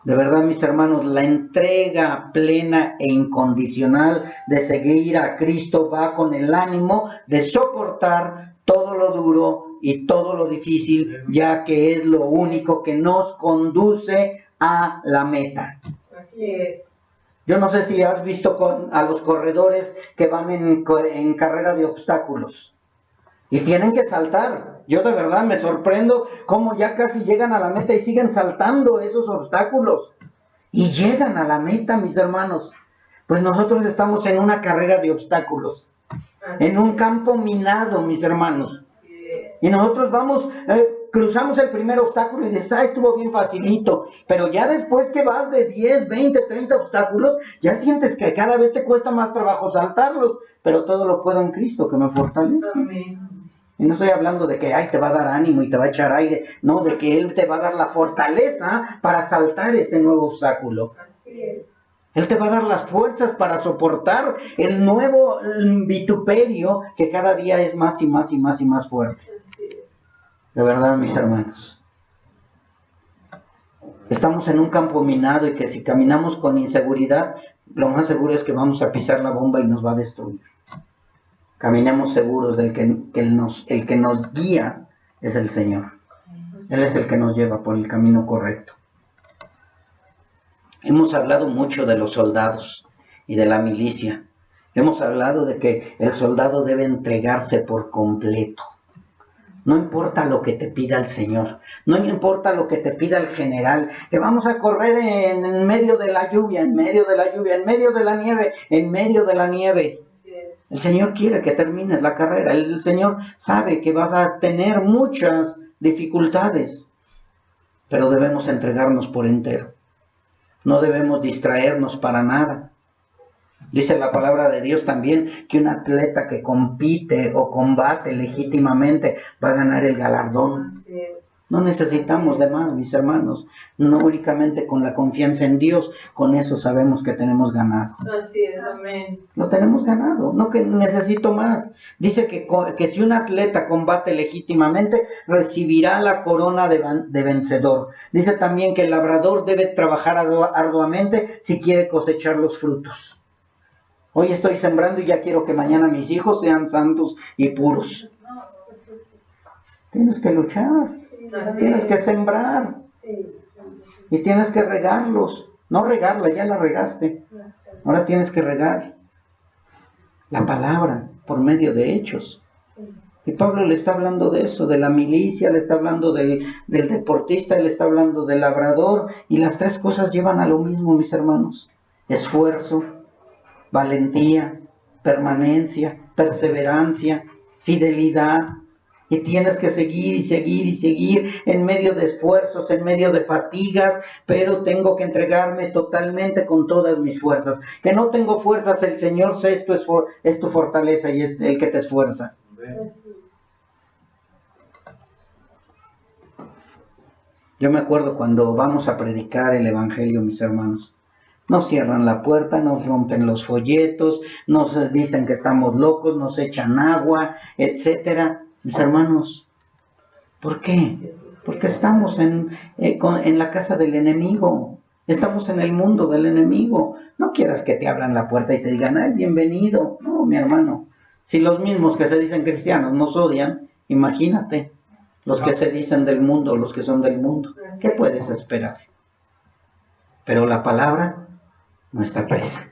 Speaker 1: De verdad, mis hermanos, la entrega plena e incondicional de seguir a Cristo va con el ánimo de soportar todo lo duro y todo lo difícil, ya que es lo único que nos conduce a la meta.
Speaker 2: Así es.
Speaker 1: Yo no sé si has visto a los corredores que van en carrera de obstáculos y tienen que saltar. Yo de verdad me sorprendo cómo ya casi llegan a la meta y siguen saltando esos obstáculos. Y llegan a la meta, mis hermanos. Pues nosotros estamos en una carrera de obstáculos, en un campo minado, mis hermanos. Y nosotros cruzamos el primer obstáculo y dices, estuvo bien facilito. Pero ya después que vas de 10, 20, 30 obstáculos, ya sientes que cada vez te cuesta más trabajo saltarlos. Pero todo lo puedo en Cristo, que me fortalece.
Speaker 2: Amén.
Speaker 1: Y no estoy hablando de que te va a dar ánimo y te va a echar aire. No, de que Él te va a dar la fortaleza para saltar ese nuevo obstáculo.
Speaker 2: Así es.
Speaker 1: Él te va a dar las fuerzas para soportar el nuevo vituperio que cada día es más y más y más y más fuerte. De verdad, mis hermanos. Estamos en un campo minado y que si caminamos con inseguridad, lo más seguro es que vamos a pisar la bomba y nos va a destruir. Caminemos seguros del que el que nos guía es el Señor. Él es el que nos lleva por el camino correcto. Hemos hablado mucho de los soldados y de la milicia. Hemos hablado de que el soldado debe entregarse por completo. No importa lo que te pida el Señor, no importa lo que te pida el general, que vamos a correr en medio de la lluvia, en medio de la lluvia, en medio de la nieve, en medio de la nieve. El Señor quiere que termines la carrera, el Señor sabe que vas a tener muchas dificultades, pero debemos entregarnos por entero. No debemos distraernos para nada. Dice la palabra de Dios también que un atleta que compite o combate legítimamente va a ganar el galardón. No necesitamos de más, mis hermanos. No únicamente con la confianza en Dios, con eso sabemos que tenemos ganado.
Speaker 2: Así es, amén.
Speaker 1: Lo tenemos ganado, no que necesito más. Dice que si un atleta combate legítimamente, recibirá la corona de vencedor. Dice también que el labrador debe trabajar arduamente si quiere cosechar los frutos. Hoy estoy sembrando y ya quiero que mañana mis hijos sean santos y puros. Tienes que luchar, tienes que sembrar y tienes que regarlos. No regarla, ya la regaste. Ahora tienes que regar la palabra por medio de hechos. Y Pablo le está hablando de eso, de la milicia, le está hablando del deportista, le está hablando del labrador. Y las tres cosas llevan a lo mismo, mis hermanos. Esfuerzo, valentía, permanencia, perseverancia, fidelidad. Y tienes que seguir y seguir y seguir en medio de esfuerzos, en medio de fatigas, pero tengo que entregarme totalmente con todas mis fuerzas. Que no tengo fuerzas, el Señor es tu fortaleza y es el que te esfuerza. Yo me acuerdo cuando vamos a predicar el Evangelio, mis hermanos. Nos cierran la puerta, nos rompen los folletos, nos dicen que estamos locos, nos echan agua, etcétera. Mis hermanos, ¿por qué? Porque estamos en la casa del enemigo. Estamos en el mundo del enemigo. No quieras que te abran la puerta y te digan, ¡ay, bienvenido! No, mi hermano. Si los mismos que se dicen cristianos nos odian, imagínate los que se dicen del mundo, los que son del mundo. ¿Qué puedes esperar? Pero la palabra, nuestra presa.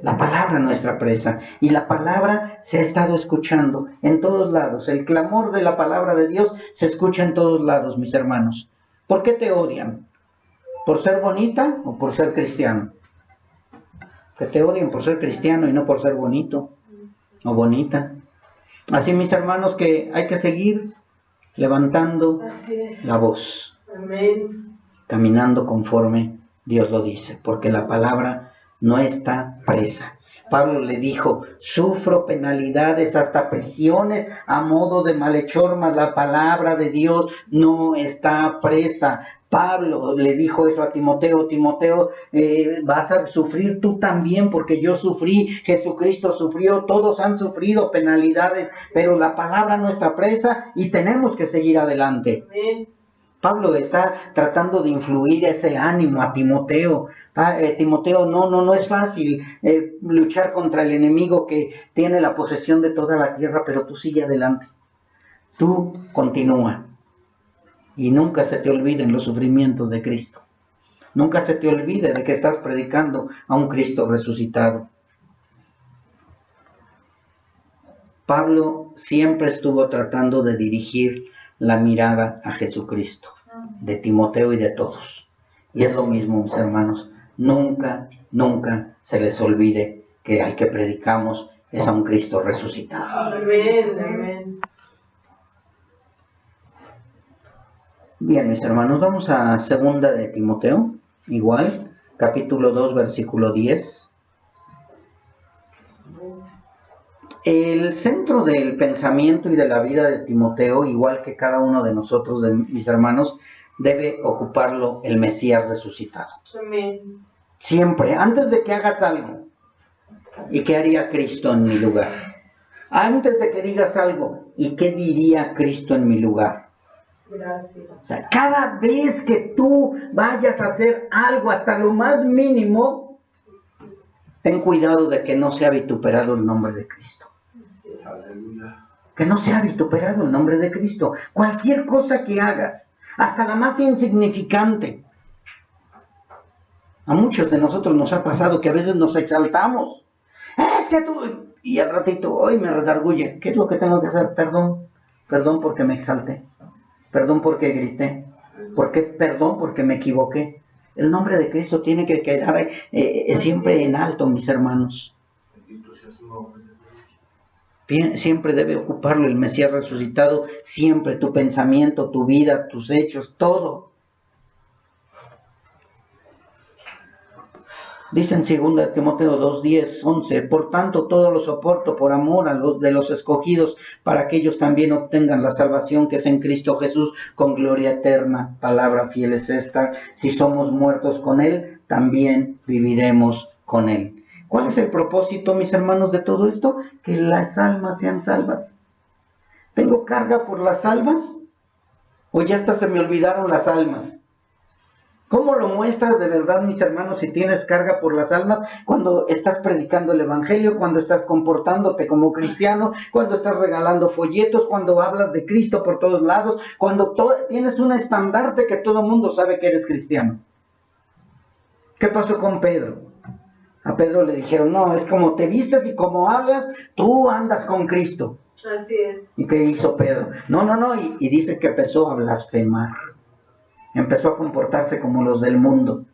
Speaker 1: La palabra, nuestra presa. Y la palabra se ha estado escuchando en todos lados. El clamor de la palabra de Dios se escucha en todos lados, mis hermanos. ¿Por qué te odian? ¿Por ser bonita o por ser cristiano? Que te odien por ser cristiano y no por ser bonito o bonita. Así, mis hermanos, que hay que seguir levantando la voz.
Speaker 2: Amén.
Speaker 1: Caminando conforme Dios lo dice, porque la palabra no está presa. Pablo le dijo, sufro penalidades, hasta prisiones a modo de malhechor, mas la palabra de Dios no está presa. Pablo le dijo eso a Timoteo, Timoteo, vas a sufrir tú también, porque yo sufrí, Jesucristo sufrió, todos han sufrido penalidades, pero la palabra no está presa y tenemos que seguir adelante.
Speaker 2: Amén.
Speaker 1: Pablo está tratando de influir ese ánimo a Timoteo. Timoteo, no es fácil luchar contra el enemigo que tiene la posesión de toda la tierra, pero tú sigue adelante. Tú continúa. Y nunca se te olviden los sufrimientos de Cristo. Nunca se te olvide de que estás predicando a un Cristo resucitado. Pablo siempre estuvo tratando de dirigir la mirada a Jesucristo, de Timoteo y de todos. Y es lo mismo, mis hermanos. Nunca se les olvide que al que predicamos es a un Cristo resucitado.
Speaker 2: Amén, amén.
Speaker 1: Bien, mis hermanos, vamos a segunda de Timoteo, igual, capítulo 2, versículo 10. El centro del pensamiento y de la vida de Timoteo, igual que cada uno de nosotros, de mis hermanos, debe ocuparlo el Mesías resucitado.
Speaker 2: Amén.
Speaker 1: Siempre, antes de que hagas algo. ¿Y qué haría Cristo en mi lugar? Antes de que digas algo, ¿y qué diría Cristo en mi lugar?
Speaker 2: Gracias.
Speaker 1: O sea, cada vez que tú vayas a hacer algo, hasta lo más mínimo, ten cuidado de que no sea vituperado el nombre de Cristo.
Speaker 3: Aleluya.
Speaker 1: Que no sea vituperado el nombre de Cristo. Cualquier cosa que hagas, hasta la más insignificante. A muchos de nosotros nos ha pasado que a veces nos exaltamos. Es que tú... Y al ratito, hoy me redarguye. ¿Qué es lo que tengo que hacer? Perdón. Perdón porque me exalté. Perdón porque grité. Perdón porque me equivoqué. El nombre de Cristo tiene que quedar siempre en alto, mis hermanos.
Speaker 3: Bendito sea su nombre.
Speaker 1: Siempre debe ocuparlo el Mesías resucitado. Siempre tu pensamiento, tu vida, tus hechos, todo. Dice en 2 Timoteo 2, 10, 11, por tanto todo lo soporto por amor a los de los escogidos, para que ellos también obtengan la salvación que es en Cristo Jesús con gloria eterna. Palabra fiel es esta, si somos muertos con Él, también viviremos con Él. ¿Cuál es el propósito, mis hermanos, de todo esto? Que las almas sean salvas. ¿Tengo carga por las almas? ¿O ya hasta se me olvidaron las almas? ¿Cómo lo muestras de verdad, mis hermanos, si tienes carga por las almas? Cuando estás predicando el Evangelio, cuando estás comportándote como cristiano, cuando estás regalando folletos, cuando hablas de Cristo por todos lados, cuando tienes un estandarte que todo el mundo sabe que eres cristiano. ¿Qué pasó con Pedro? A Pedro le dijeron, no, es como te vistes y como hablas, tú andas con Cristo.
Speaker 2: Así es.
Speaker 1: ¿Y qué hizo Pedro? No, y dice que empezó a blasfemar. Empezó a comportarse como los del mundo.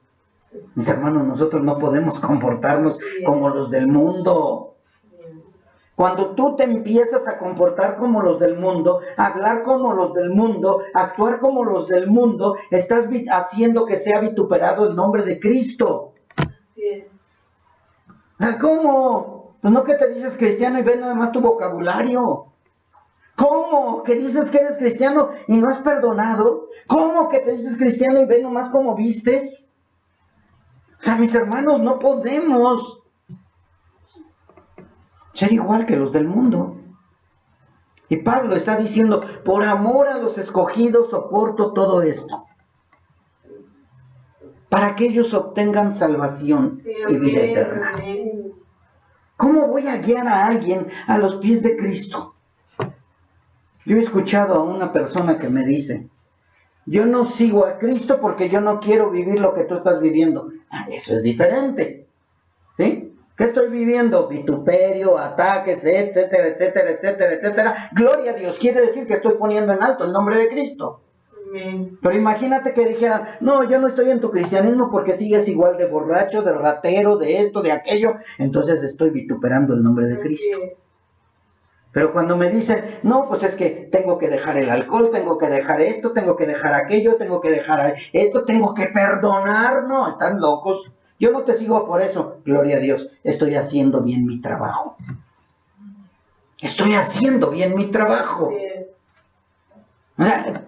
Speaker 1: Mis hermanos, nosotros no podemos comportarnos como los del mundo. Cuando tú te empiezas a comportar como los del mundo, hablar como los del mundo, actuar como los del mundo, estás haciendo que sea vituperado el nombre de Cristo.
Speaker 2: Así es.
Speaker 1: ¿Cómo? Pues no que te dices cristiano y ves nada más tu vocabulario. ¿Cómo? ¿Que dices que eres cristiano y no has perdonado? ¿Cómo que te dices cristiano y ves nomás cómo vistes? O sea, mis hermanos, no podemos ser igual que los del mundo. Y Pablo está diciendo, por amor a los escogidos soporto todo esto. Para que ellos obtengan salvación y vida eterna. ¿Cómo voy a guiar a alguien a los pies de Cristo? Yo he escuchado a una persona que me dice, yo no sigo a Cristo porque yo no quiero vivir lo que tú estás viviendo. Eso es diferente. ¿Sí? ¿Qué estoy viviendo? Vituperio, ataques, etcétera, etcétera, etcétera, etcétera. Gloria a Dios, quiere decir que estoy poniendo en alto el nombre de Cristo.
Speaker 2: Amén.
Speaker 1: Pero imagínate que dijeran, no, yo no estoy en tu cristianismo porque sigues igual de borracho, de ratero, de esto, de aquello. Entonces estoy vituperando el nombre de Cristo. Pero cuando me dicen, no, pues es que tengo que dejar el alcohol, tengo que dejar esto, tengo que dejar aquello, tengo que dejar esto, tengo que perdonar, no, están locos. Yo no te sigo por eso, gloria a Dios, estoy haciendo bien mi trabajo. Estoy haciendo bien mi trabajo.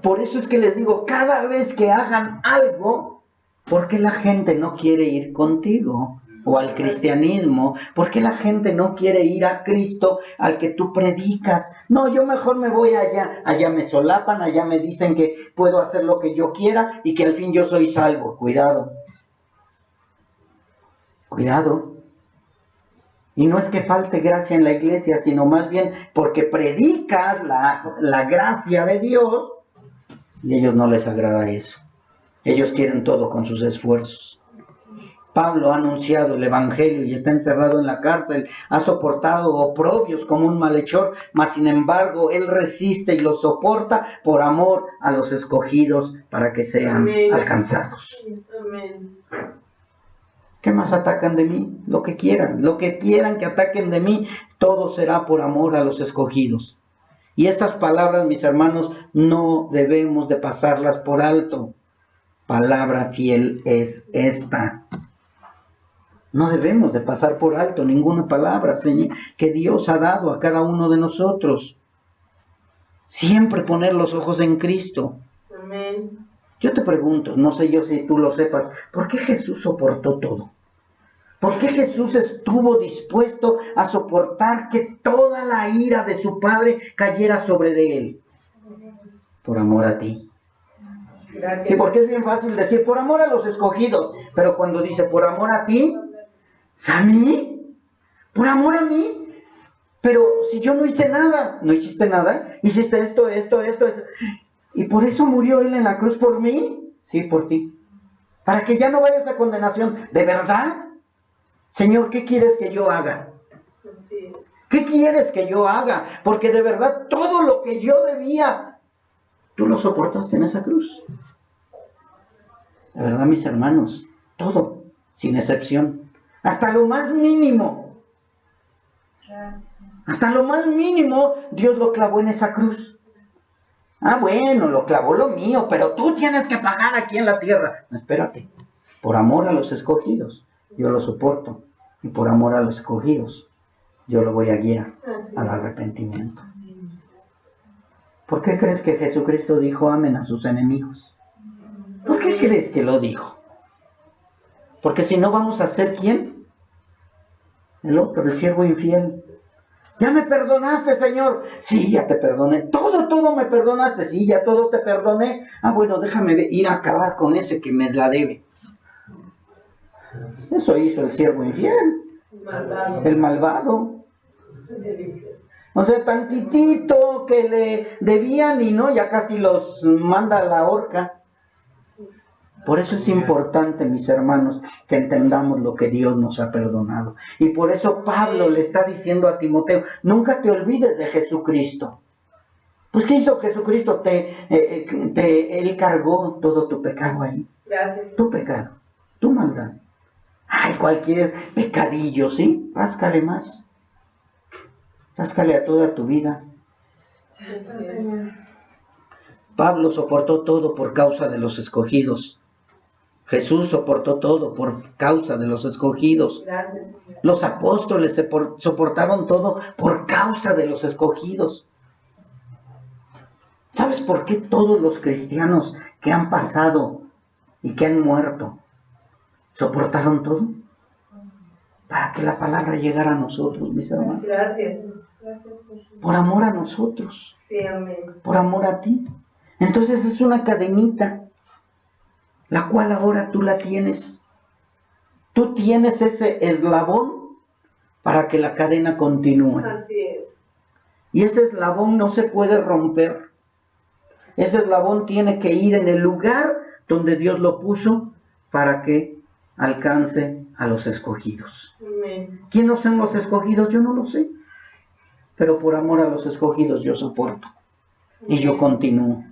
Speaker 1: Por eso es que les digo, cada vez que hagan algo, ¿por qué la gente no quiere ir contigo? O al cristianismo, ¿por qué la gente no quiere ir a Cristo al que tú predicas? No, yo mejor me voy allá me solapan, allá me dicen que puedo hacer lo que yo quiera y que al fin yo soy salvo. Cuidado. Cuidado. Y no es que falte gracia en la iglesia, sino más bien porque predicas la gracia de Dios y a ellos no les agrada eso. Ellos quieren todo con sus esfuerzos. Pablo ha anunciado el Evangelio y está encerrado en la cárcel, ha soportado oprobios como un malhechor, mas sin embargo él resiste y los soporta por amor a los escogidos para que sean alcanzados.
Speaker 2: Amén.
Speaker 1: ¿Qué más atacan de mí? Lo que quieran que ataquen de mí, todo será por amor a los escogidos. Y estas palabras, mis hermanos, no debemos de pasarlas por alto. Palabra fiel es esta. No debemos de pasar por alto ninguna palabra, Señor, que Dios ha dado a cada uno de nosotros. Siempre poner los ojos en Cristo.
Speaker 2: Amén.
Speaker 1: Yo te pregunto, no sé yo si tú lo sepas, ¿por qué Jesús soportó todo? ¿Por qué Jesús estuvo dispuesto a soportar que toda la ira de su Padre cayera sobre de él? Por amor a ti.
Speaker 2: Gracias.
Speaker 1: Sí, porque es bien fácil decir por amor a los escogidos, pero cuando dice por amor a ti, ¿a mí? ¿Por amor a mí? Pero si yo no hice nada, no hiciste nada, hiciste esto. ¿Y por eso murió Él en la cruz por mí? Sí, por ti. Para que ya no vayas a condenación. ¿De verdad? Señor, ¿qué quieres que yo haga?
Speaker 2: Así es.
Speaker 1: ¿Qué quieres que yo haga? Porque de verdad todo lo que yo debía, tú lo soportaste en esa cruz. De verdad, mis hermanos, todo, sin excepción. Hasta lo más mínimo. Hasta lo más mínimo, Dios lo clavó en esa cruz. Ah, bueno, lo clavó lo mío, pero tú tienes que pagar aquí en la tierra. No, espérate. Por amor a los escogidos, yo lo soporto. Y por amor a los escogidos, yo lo voy a guiar al arrepentimiento. ¿Por qué crees que Jesucristo dijo amen a sus enemigos? ¿Por qué crees que lo dijo? Porque si no, vamos a ser ¿quién? El otro, el siervo infiel. ¿Ya me perdonaste, Señor? Sí, ya te perdoné. Todo me perdonaste. Sí, ya todo te perdoné. Ah, bueno, déjame ir a acabar con ese que me la debe. Eso hizo el siervo infiel,
Speaker 2: Malvado.
Speaker 1: el malvado. O sea, tantitito que le debían y no, ya casi los manda a la horca. Por eso es importante, mis hermanos, que entendamos lo que Dios nos ha perdonado. Y por eso Pablo le está diciendo a Timoteo, nunca te olvides de Jesucristo. Pues ¿qué hizo Jesucristo? Él cargó todo tu pecado ahí.
Speaker 2: Gracias.
Speaker 1: Tu pecado, tu maldad. Ay, cualquier pecadillo, ¿sí? Ráscale más. Ráscale a toda tu vida.
Speaker 2: Santo Señor.
Speaker 1: Pablo soportó todo por causa de los escogidos. Jesús soportó todo por causa de los escogidos.
Speaker 2: Gracias, Señor.
Speaker 1: Los apóstoles soportaron todo por causa de los escogidos. ¿Sabes por qué todos los cristianos que han pasado y que han muerto soportaron todo? Para que la palabra llegara a nosotros, mis hermanos.
Speaker 2: Gracias. Gracias por su...
Speaker 1: Por amor a nosotros.
Speaker 2: Sí, amén.
Speaker 1: Por amor a ti. Entonces es una cadenita, la cual ahora tú la tienes. Tú tienes ese eslabón para que la cadena continúe.
Speaker 2: Así es.
Speaker 1: Y ese eslabón no se puede romper. Ese eslabón tiene que ir en el lugar donde Dios lo puso para que alcance a los escogidos.
Speaker 2: Amén.
Speaker 1: ¿Quiénes son los escogidos? Yo no lo sé. Pero por amor a los escogidos yo soporto. Y yo continúo.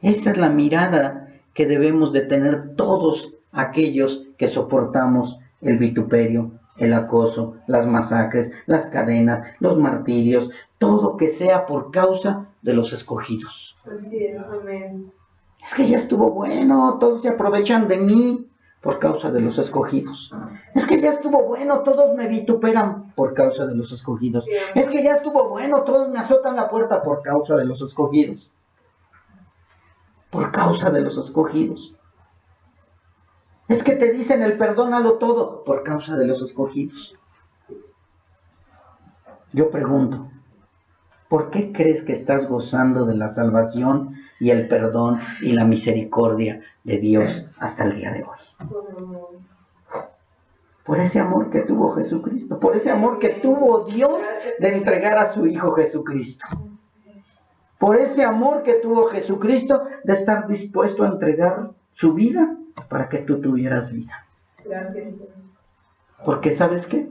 Speaker 1: Esa es la mirada que debemos de tener todos aquellos que soportamos el vituperio, el acoso, las masacres, las cadenas, los martirios, todo que sea por causa de los escogidos.
Speaker 2: Así es, amén.
Speaker 1: Es que ya estuvo bueno, todos se aprovechan de mí por causa de los escogidos. Es que ya estuvo bueno, todos me vituperan por causa de los escogidos. Es que ya estuvo bueno, todos me azotan la puerta por causa de los escogidos. Por causa de los escogidos. Es que te dicen el perdónalo todo por causa de los escogidos. Yo pregunto, ¿por qué crees que estás gozando de la salvación y el perdón y la misericordia de Dios hasta el día de hoy?
Speaker 2: Por amor.
Speaker 1: Por ese amor que tuvo Jesucristo, por ese amor que tuvo Dios de entregar a su Hijo Jesucristo. Por ese amor que tuvo Jesucristo de estar dispuesto a entregar su vida para que tú tuvieras vida.
Speaker 2: Gracias, Señor.
Speaker 1: Porque ¿sabes qué?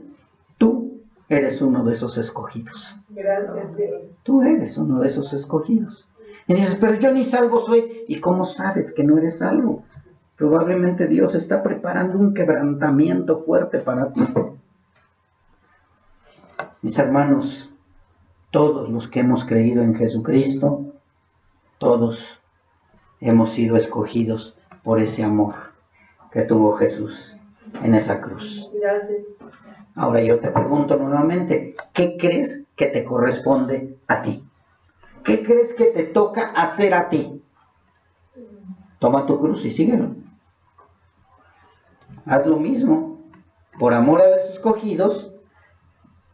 Speaker 1: Tú eres uno de esos escogidos.
Speaker 2: Gracias, Dios.
Speaker 1: Tú eres uno de esos escogidos. Y dices, pero yo ni salvo soy. ¿Y cómo sabes que no eres salvo? Probablemente Dios está preparando un quebrantamiento fuerte para ti. Mis hermanos, todos los que hemos creído en Jesucristo, todos hemos sido escogidos por ese amor que tuvo Jesús en esa cruz.
Speaker 2: Gracias.
Speaker 1: Ahora yo te pregunto nuevamente, ¿qué crees que te corresponde a ti? ¿Qué crees que te toca hacer a ti? Toma tu cruz y síguelo. Haz lo mismo. por amor a los escogidos,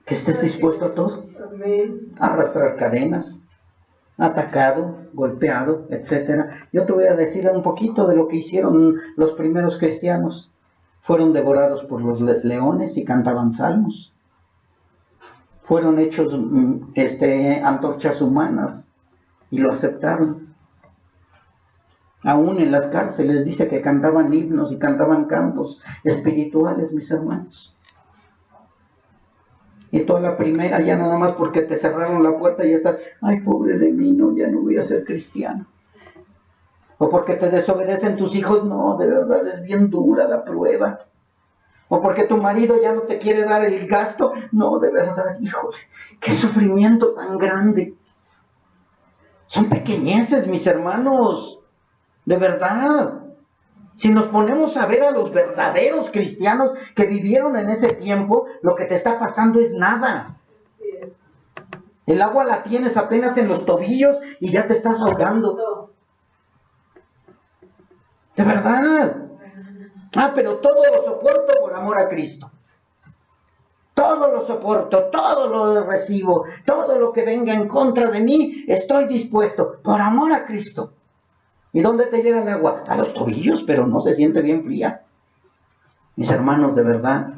Speaker 1: que estés dispuesto a todo.
Speaker 2: Amén.
Speaker 1: A arrastrar cadenas, atacado, golpeado, etcétera. Yo te voy a decir un poquito de lo que hicieron los primeros cristianos. Fueron devorados por los leones y cantaban salmos. Fueron hechos antorchas humanas y lo aceptaron. Aún en las cárceles dice que cantaban himnos y cantaban cantos espirituales, mis hermanos. Y toda la primera, ya nada más porque te cerraron la puerta y estás, ay, pobre de mí, no, ya no voy a ser cristiano. O porque te desobedecen tus hijos, no, de verdad es bien dura la prueba. O porque tu marido ya no te quiere dar el gasto, no, de verdad, híjole, qué sufrimiento tan grande. Son pequeñeces, mis hermanos. De verdad, si nos ponemos a ver a los verdaderos cristianos que vivieron en ese tiempo, lo que te está pasando es nada. El agua la tienes apenas en los tobillos y ya te estás ahogando. De verdad. Pero todo lo soporto por amor a Cristo. Todo lo soporto, todo lo recibo, todo lo que venga en contra de mí, estoy dispuesto por amor a Cristo. ¿Y dónde te llega el agua? A los tobillos, pero no se siente bien fría. Mis hermanos, de verdad,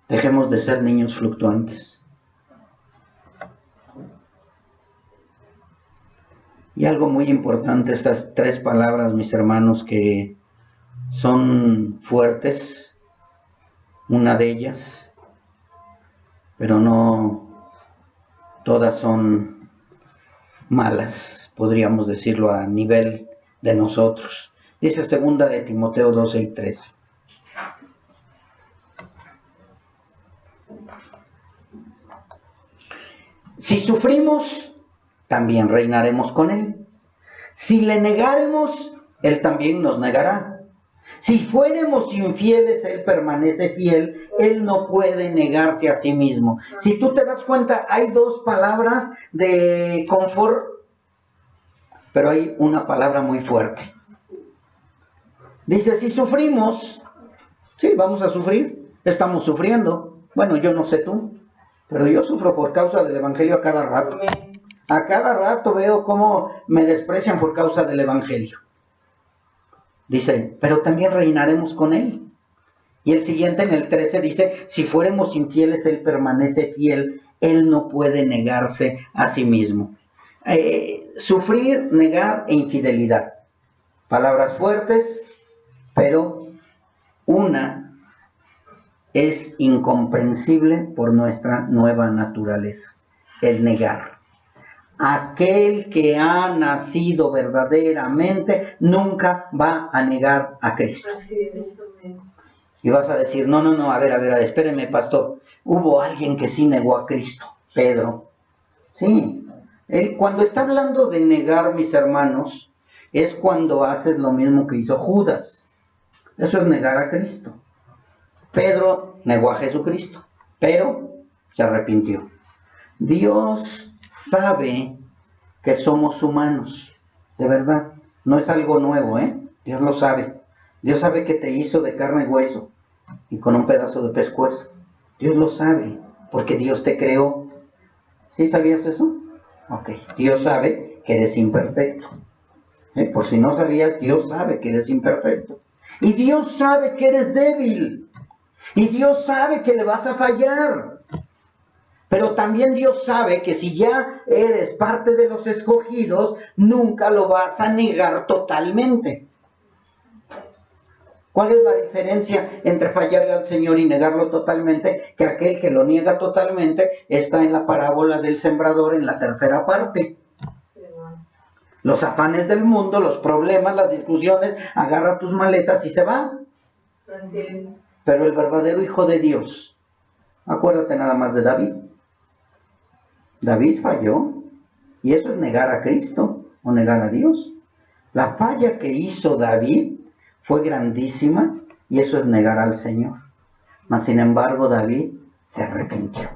Speaker 1: dejemos de ser niños fluctuantes. Y algo muy importante, estas 3 palabras, mis hermanos, que son fuertes, una de ellas, pero no todas son malas. Podríamos decirlo a nivel de nosotros. Dice 2 de Timoteo 12 y 13. Si sufrimos, también reinaremos con Él. Si le negáremos, Él también nos negará. Si fuéramos infieles, Él permanece fiel. Él no puede negarse a sí mismo. Si tú te das cuenta, hay 2 palabras de confort, pero hay una palabra muy fuerte. Dice, si sufrimos, sí, vamos a sufrir, estamos sufriendo. Bueno, yo no sé tú, pero yo sufro por causa del Evangelio a cada rato. A cada rato veo cómo me desprecian por causa del Evangelio. Dice, pero también reinaremos con Él. Y el siguiente, en el 13, dice, si fuéramos infieles, Él permanece fiel. Él no puede negarse a sí mismo. Sufrir, negar e infidelidad. Palabras fuertes, pero una es incomprensible por nuestra nueva naturaleza, el negar. Aquel que ha nacido verdaderamente nunca va a negar a Cristo. Y vas a decir, no, a ver, espéreme, pastor, hubo alguien que sí negó a Cristo, Pedro. Sí. Cuando está hablando de negar, mis hermanos, es cuando haces lo mismo que hizo Judas. Eso es negar a Cristo. Pedro negó a Jesucristo, pero se arrepintió. Dios sabe que somos humanos, de verdad. No es algo nuevo, Dios lo sabe. Dios sabe que te hizo de carne y hueso y con un pedazo de pescuezo. Dios lo sabe, porque Dios te creó. ¿Sí sabías eso? Ok, Dios sabe que eres imperfecto. Por si no sabías, Dios sabe que eres imperfecto. Y Dios sabe que eres débil. Y Dios sabe que le vas a fallar. Pero también Dios sabe que si ya eres parte de los escogidos, nunca lo vas a negar totalmente. ¿Cuál es la diferencia entre fallarle al Señor y negarlo totalmente? Que aquel que lo niega totalmente está en la parábola del sembrador en la 3ª parte. Los afanes del mundo, los problemas, las discusiones, agarra tus maletas y se va. Pero el verdadero hijo de Dios, acuérdate nada más de David. David falló, y eso es negar a Cristo o negar a Dios. La falla que hizo David fue grandísima, y eso es negar al Señor. Mas sin embargo, David se arrepintió.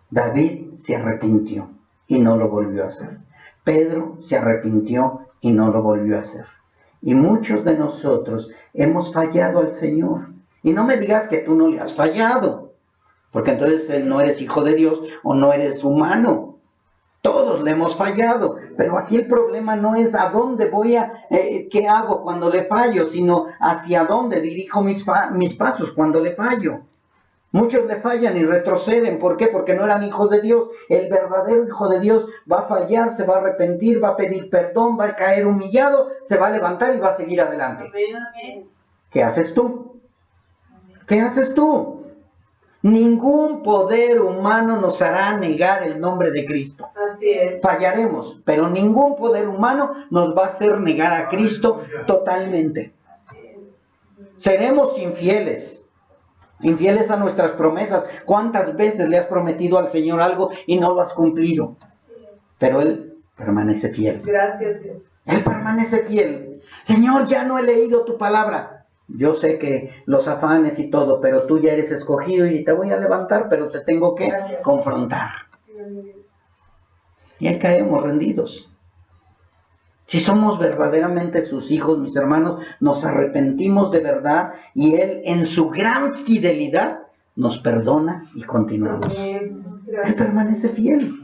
Speaker 1: David se arrepintió y no lo volvió a hacer. Pedro se arrepintió y no lo volvió a hacer. Y muchos de nosotros hemos fallado al Señor Y no me digas que tú no le has fallado, porque entonces no eres hijo de Dios o no eres humano. Todos le hemos fallado, pero aquí el problema no es a dónde voy qué hago cuando le fallo, sino hacia dónde dirijo mis pasos cuando le fallo. Muchos le fallan y retroceden. ¿Por qué? Porque no eran hijos de Dios. El verdadero hijo de Dios va a fallar, se va a arrepentir, va a pedir perdón, va a caer humillado, se va a levantar y va a seguir adelante. ¿Qué haces tú? ¿Qué haces tú? Ningún poder humano nos hará negar el nombre de Cristo.
Speaker 2: Así es.
Speaker 1: Fallaremos, pero ningún poder humano nos va a hacer negar a Cristo totalmente. Seremos infieles a nuestras promesas. ¿Cuántas veces le has prometido al Señor algo y no lo has cumplido? Pero Él permanece fiel.
Speaker 2: Gracias, Dios.
Speaker 1: Él permanece fiel. Señor, ya no he leído tu palabra. Yo sé que los afanes y todo, pero tú ya eres escogido y te voy a levantar, pero te tengo que confrontar. Y ahí caemos rendidos. Si somos verdaderamente sus hijos, mis hermanos, nos arrepentimos de verdad y Él en su gran fidelidad nos perdona y continuamos. Él permanece fiel.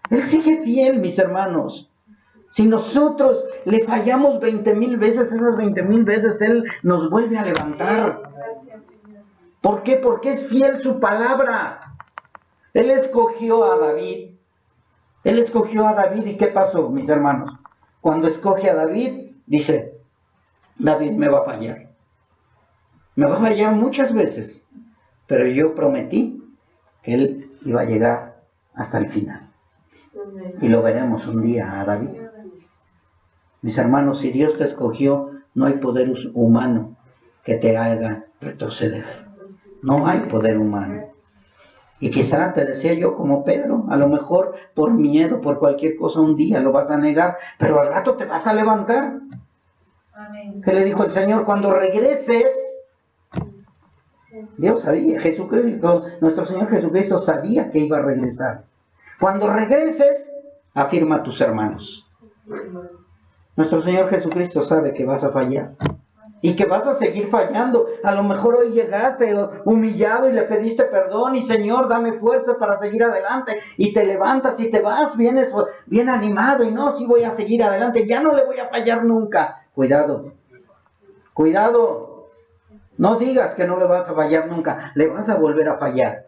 Speaker 1: Él sigue fiel, mis hermanos. Si nosotros le fallamos 20,000 veces, esas 20,000 veces Él nos vuelve a levantar. ¿Por qué? Porque es fiel su palabra. Él escogió a David. ¿Y qué pasó, mis hermanos? Cuando escoge a David, dice, David me va a fallar. Me va a fallar muchas veces, pero yo prometí que Él iba a llegar hasta el final. Y lo veremos un día a David. Mis hermanos, si Dios te escogió, no hay poder humano que te haga retroceder. No hay poder humano. Y quizá te decía yo como Pedro, a lo mejor por miedo, por cualquier cosa un día lo vas a negar, pero al rato te vas a levantar. Amén. ¿Qué le dijo el Señor? Cuando regreses, Dios sabía, Jesucristo, nuestro Señor Jesucristo sabía que iba a regresar. Cuando regreses, afirma a tus hermanos. Nuestro Señor Jesucristo sabe que vas a fallar y que vas a seguir fallando. A lo mejor hoy llegaste humillado y le pediste perdón y Señor, dame fuerza para seguir adelante, y te levantas y te vas, vienes bien animado y no, sí voy a seguir adelante, ya no le voy a fallar nunca. Cuidado, no digas que no le vas a fallar nunca, le vas a volver a fallar.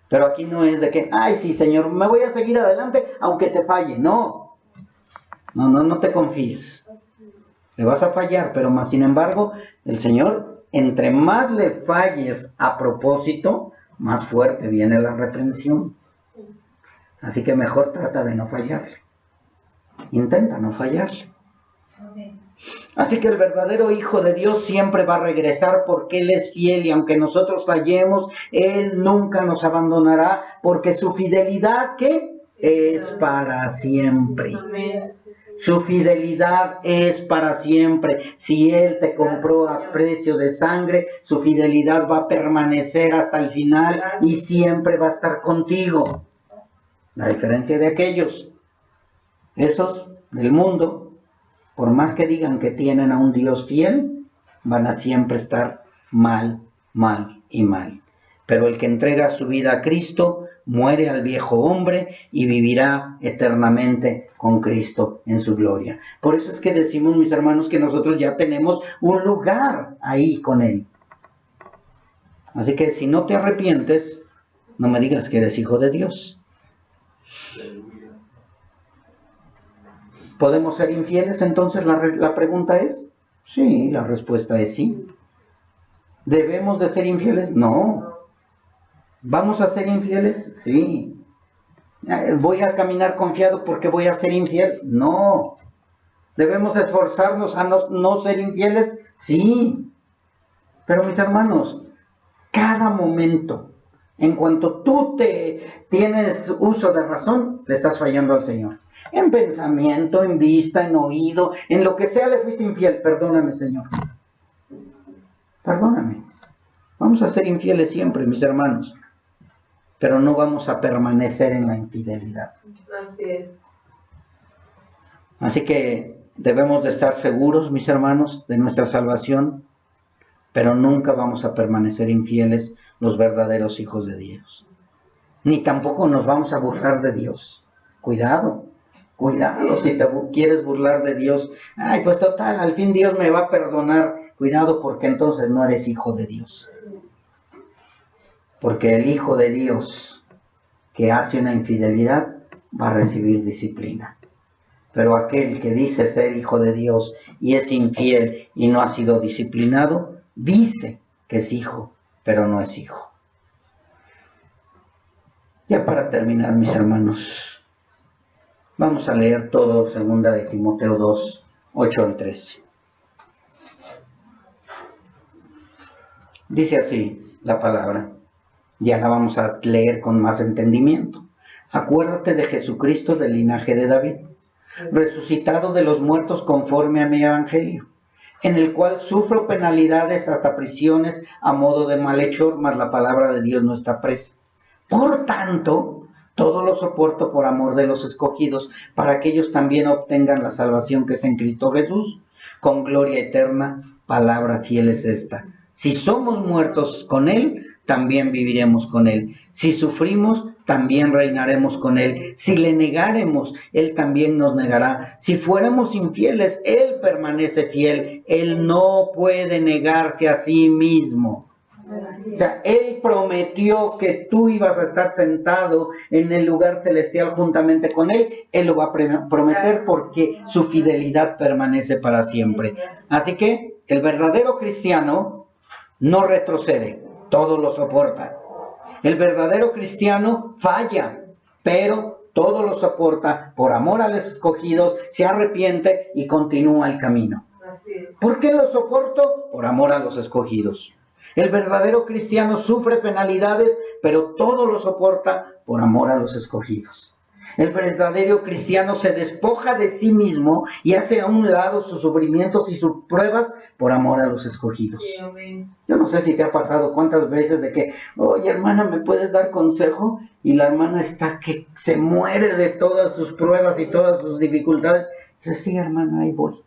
Speaker 1: Pero aquí no es de que, ay sí Señor, me voy a seguir adelante aunque te falle. No te confíes. Le vas a fallar, pero más sin embargo, el Señor, entre más le falles a propósito, más fuerte viene la reprensión. Así que mejor trata de no fallarle. Intenta no fallarle. Así que el verdadero Hijo de Dios siempre va a regresar porque Él es fiel, y aunque nosotros fallemos, Él nunca nos abandonará, porque su fidelidad, ¿qué? Es para siempre. Su fidelidad es para siempre. Si Él te compró a precio de sangre, su fidelidad va a permanecer hasta el final y siempre va a estar contigo. La diferencia de aquellos, esos del mundo, por más que digan que tienen a un Dios fiel, van a siempre estar mal. Pero el que entrega su vida a Cristo, muere al viejo hombre y vivirá eternamente con Cristo en su gloria. Por eso es que decimos, mis hermanos, que nosotros ya tenemos un lugar ahí con Él. Así que si no te arrepientes, no me digas que eres hijo de Dios. ¿Podemos ser infieles? Entonces la pregunta es, sí, la respuesta es sí. ¿Debemos de ser infieles? No. ¿Vamos a ser infieles? Sí. ¿Voy a caminar confiado porque voy a ser infiel? No. ¿Debemos esforzarnos a no ser infieles? Sí. Pero mis hermanos, cada momento, en cuanto tú tienes uso de razón, le estás fallando al Señor. En pensamiento, en vista, en oído, en lo que sea le fuiste infiel. Perdóname, Señor. Perdóname. Vamos a ser infieles siempre, mis hermanos, pero no vamos a permanecer en la infidelidad. Así que debemos de estar seguros, mis hermanos, de nuestra salvación, pero nunca vamos a permanecer infieles los verdaderos hijos de Dios. Ni tampoco nos vamos a burlar de Dios. Cuidado, cuidado si te quieres burlar de Dios. Ay, pues total, al fin Dios me va a perdonar. Cuidado, porque entonces no eres hijo de Dios. Porque el hijo de Dios que hace una infidelidad va a recibir disciplina. Pero aquel que dice ser hijo de Dios y es infiel y no ha sido disciplinado, dice que es hijo, pero no es hijo. Ya para terminar, mis hermanos, vamos a leer todo 2 de Timoteo 2, 8 al 13. Dice así la palabra. Ya la vamos a leer con más entendimiento. Acuérdate de Jesucristo del linaje de David, resucitado de los muertos conforme a mi evangelio, en el cual sufro penalidades hasta prisiones a modo de malhechor, mas la palabra de Dios no está presa. Por tanto, todo lo soporto por amor de los escogidos, para que ellos también obtengan la salvación que es en Cristo Jesús, con gloria eterna. Palabra fiel es esta. Si somos muertos con Él, también viviremos con Él. Si sufrimos, también reinaremos con Él. Si le negáremos, Él también nos negará. Si fuéramos infieles, Él permanece fiel. Él no puede negarse a sí mismo. O sea, Él prometió que tú ibas a estar sentado en el lugar celestial juntamente con Él. Él lo va a prometer porque su fidelidad permanece para siempre. Así que el verdadero cristiano no retrocede, todo lo soporta. El verdadero cristiano falla, pero todo lo soporta por amor a los escogidos, se arrepiente y continúa el camino. ¿Por qué lo soporto? Por amor a los escogidos. El verdadero cristiano sufre penalidades, pero todo lo soporta por amor a los escogidos. El verdadero cristiano se despoja de sí mismo y hace a un lado sus sufrimientos y sus pruebas por amor a los escogidos. Yo no sé si te ha pasado cuántas veces de que, oye hermana, ¿me puedes dar consejo? Y la hermana está que se muere de todas sus pruebas y todas sus dificultades. Dice, sí hermana, ahí voy.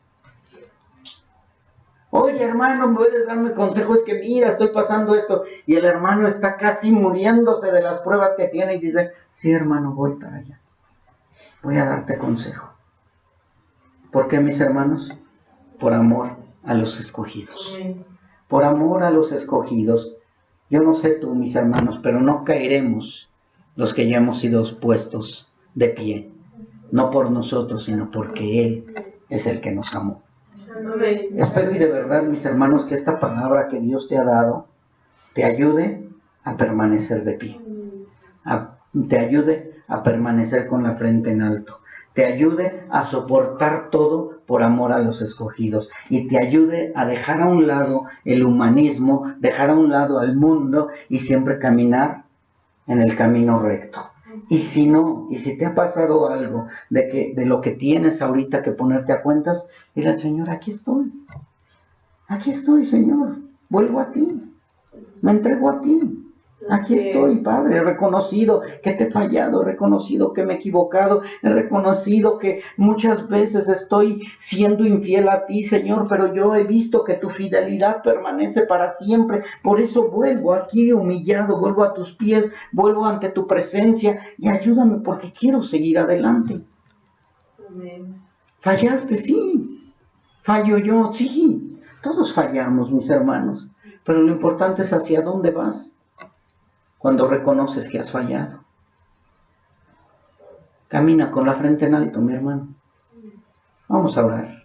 Speaker 1: Oye hermano, ¿puedes darme consejo? Es que mira, estoy pasando esto. Y el hermano está casi muriéndose de las pruebas que tiene y dice, sí hermano, voy para allá. Voy a darte consejo. ¿Por qué, mis hermanos? Por amor a los escogidos. Por amor a los escogidos. Yo no sé tú, mis hermanos, pero no caeremos los que ya hemos sido puestos de pie. No por nosotros, sino porque Él es el que nos amó. Espero y de verdad, mis hermanos, que esta palabra que Dios te ha dado te ayude a permanecer de pie. Te ayude a permanecer con la frente en alto. Te ayude a soportar todo por amor a los escogidos. Y te ayude a dejar a un lado el humanismo, dejar a un lado al mundo y siempre caminar en el camino recto. Y si no, y si te ha pasado algo de lo que tienes ahorita que ponerte a cuentas, dile al Señor, aquí estoy, Señor, vuelvo a ti, me entrego a ti. Aquí estoy, Padre, he reconocido que te he fallado, he reconocido que me he equivocado, he reconocido que muchas veces estoy siendo infiel a ti, Señor, pero yo he visto que tu fidelidad permanece para siempre. Por eso vuelvo aquí humillado, vuelvo a tus pies, vuelvo ante tu presencia y ayúdame porque quiero seguir adelante.
Speaker 2: Amén.
Speaker 1: Fallaste, sí. Fallo yo, sí. Todos fallamos, mis hermanos, pero lo importante es hacia dónde vas. Cuando reconoces que has fallado. Camina con la frente en alto, mi hermano. Vamos a orar.